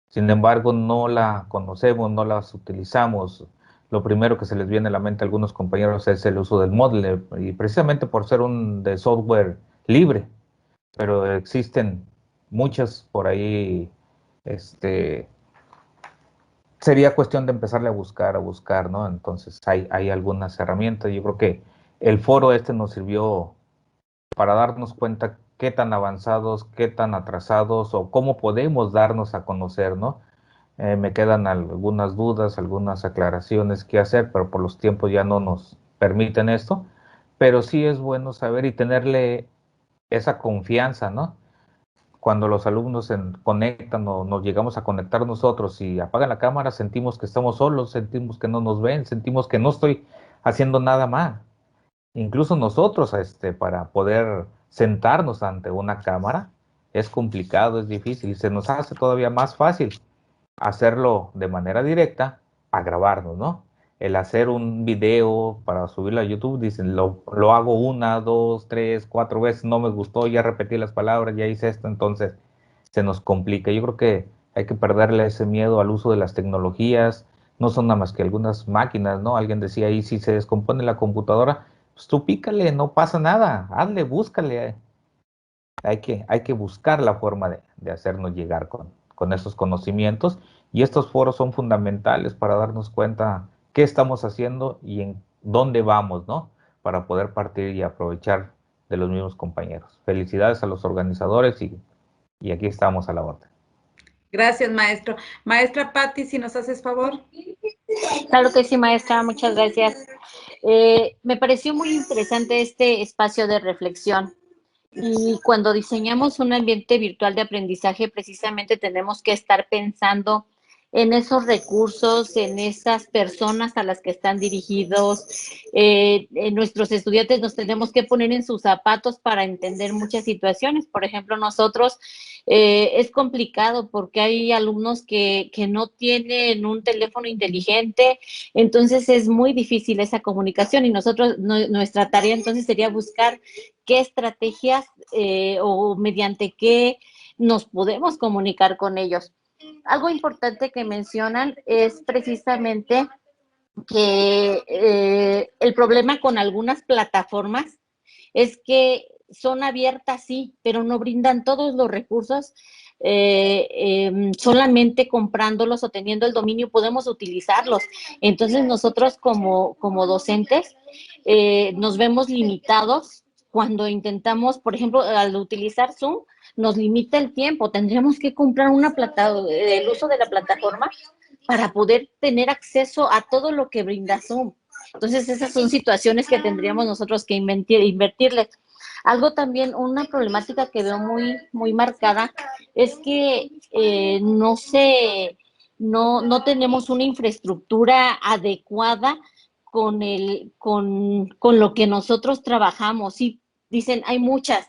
Sin embargo, no la conocemos, no las utilizamos. Lo primero que se les viene a la mente a algunos compañeros es el uso del Moodle, y precisamente por ser de software libre, pero existen muchas por ahí. Sería cuestión de empezarle a buscar, ¿no? Entonces hay algunas herramientas. Yo creo que el foro nos sirvió para darnos cuenta qué tan avanzados, qué tan atrasados o cómo podemos darnos a conocer, ¿no? Me quedan algunas dudas, algunas aclaraciones que hacer, pero por los tiempos ya no nos permiten esto. Pero sí es bueno saber y tenerle esa confianza, ¿no? Cuando los alumnos se conectan o nos llegamos a conectar nosotros y apagan la cámara, sentimos que estamos solos, sentimos que no nos ven, sentimos que no estoy haciendo nada mal. Incluso nosotros, para poder sentarnos ante una cámara, es complicado, es difícil, y se nos hace todavía más fácil hacerlo de manera directa a grabarnos, ¿no? el hacer un video para subirlo a YouTube, dicen, lo hago 1, 2, 3, 4 veces, no me gustó, ya repetí las palabras, ya hice esto, entonces se nos complica. Yo creo que hay que perderle ese miedo al uso de las tecnologías, no son nada más que algunas máquinas, ¿no? Alguien decía ahí, si se descompone la computadora, pues tú pícale, no pasa nada, hazle, búscale. Hay que buscar la forma de hacernos llegar con esos conocimientos, y estos foros son fundamentales para darnos cuenta qué estamos haciendo y en dónde vamos, ¿no? Para poder partir y aprovechar de los mismos compañeros. Felicidades a los organizadores y aquí estamos a la orden. Gracias, maestro. Maestra Patti, si nos haces favor. Claro que sí, maestra, muchas gracias. Me pareció muy interesante este espacio de reflexión. Y cuando diseñamos un ambiente virtual de aprendizaje, precisamente tenemos que estar pensando en esos recursos, en esas personas a las que están dirigidos. En nuestros estudiantes nos tenemos que poner en sus zapatos para entender muchas situaciones. Por ejemplo, nosotros es complicado porque hay alumnos que no tienen un teléfono inteligente, entonces es muy difícil esa comunicación, y nosotros, nuestra tarea entonces sería buscar qué estrategias o mediante qué nos podemos comunicar con ellos. Algo importante que mencionan es precisamente que el problema con algunas plataformas es que son abiertas, sí, pero no brindan todos los recursos. Solamente comprándolos o teniendo el dominio podemos utilizarlos. Entonces nosotros como docentes nos vemos limitados cuando intentamos, por ejemplo, al utilizar Zoom, nos limita el tiempo. Tendríamos que comprar el uso de la plataforma para poder tener acceso a todo lo que brinda Zoom. Entonces, esas son situaciones que tendríamos nosotros que invertirles. Algo también, una problemática que veo muy, muy marcada es que no tenemos una infraestructura adecuada con lo que nosotros trabajamos. Sí, dicen, hay muchas,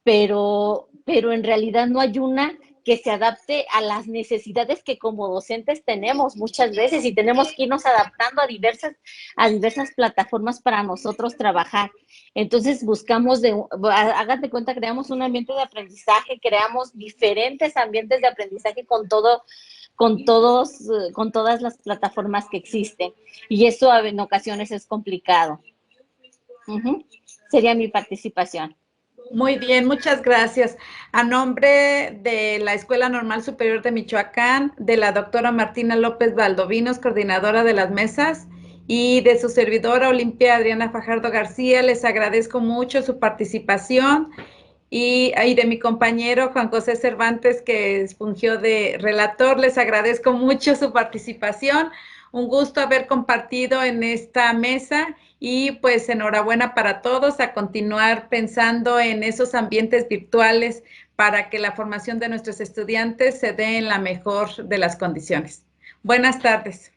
pero en realidad no hay una que se adapte a las necesidades que como docentes tenemos muchas veces, y tenemos que irnos adaptando a diversas plataformas para nosotros trabajar. Entonces buscamos, hagan de cuenta, creamos un ambiente de aprendizaje, creamos diferentes ambientes de aprendizaje con todas las plataformas que existen, y eso en ocasiones es complicado. Sería mi participación. Muy bien, muchas gracias. A nombre de la Escuela Normal Superior de Michoacán, de la doctora Martina López Valdovinos, coordinadora de las mesas, y de su servidora Olimpia Adriana Fajardo García, les agradezco mucho su participación, y de mi compañero Juan José Cervantes, que fungió de relator, les agradezco mucho su participación. Un gusto haber compartido en esta mesa, y pues enhorabuena para todos, a continuar pensando en esos ambientes virtuales para que la formación de nuestros estudiantes se dé en la mejor de las condiciones. Buenas tardes.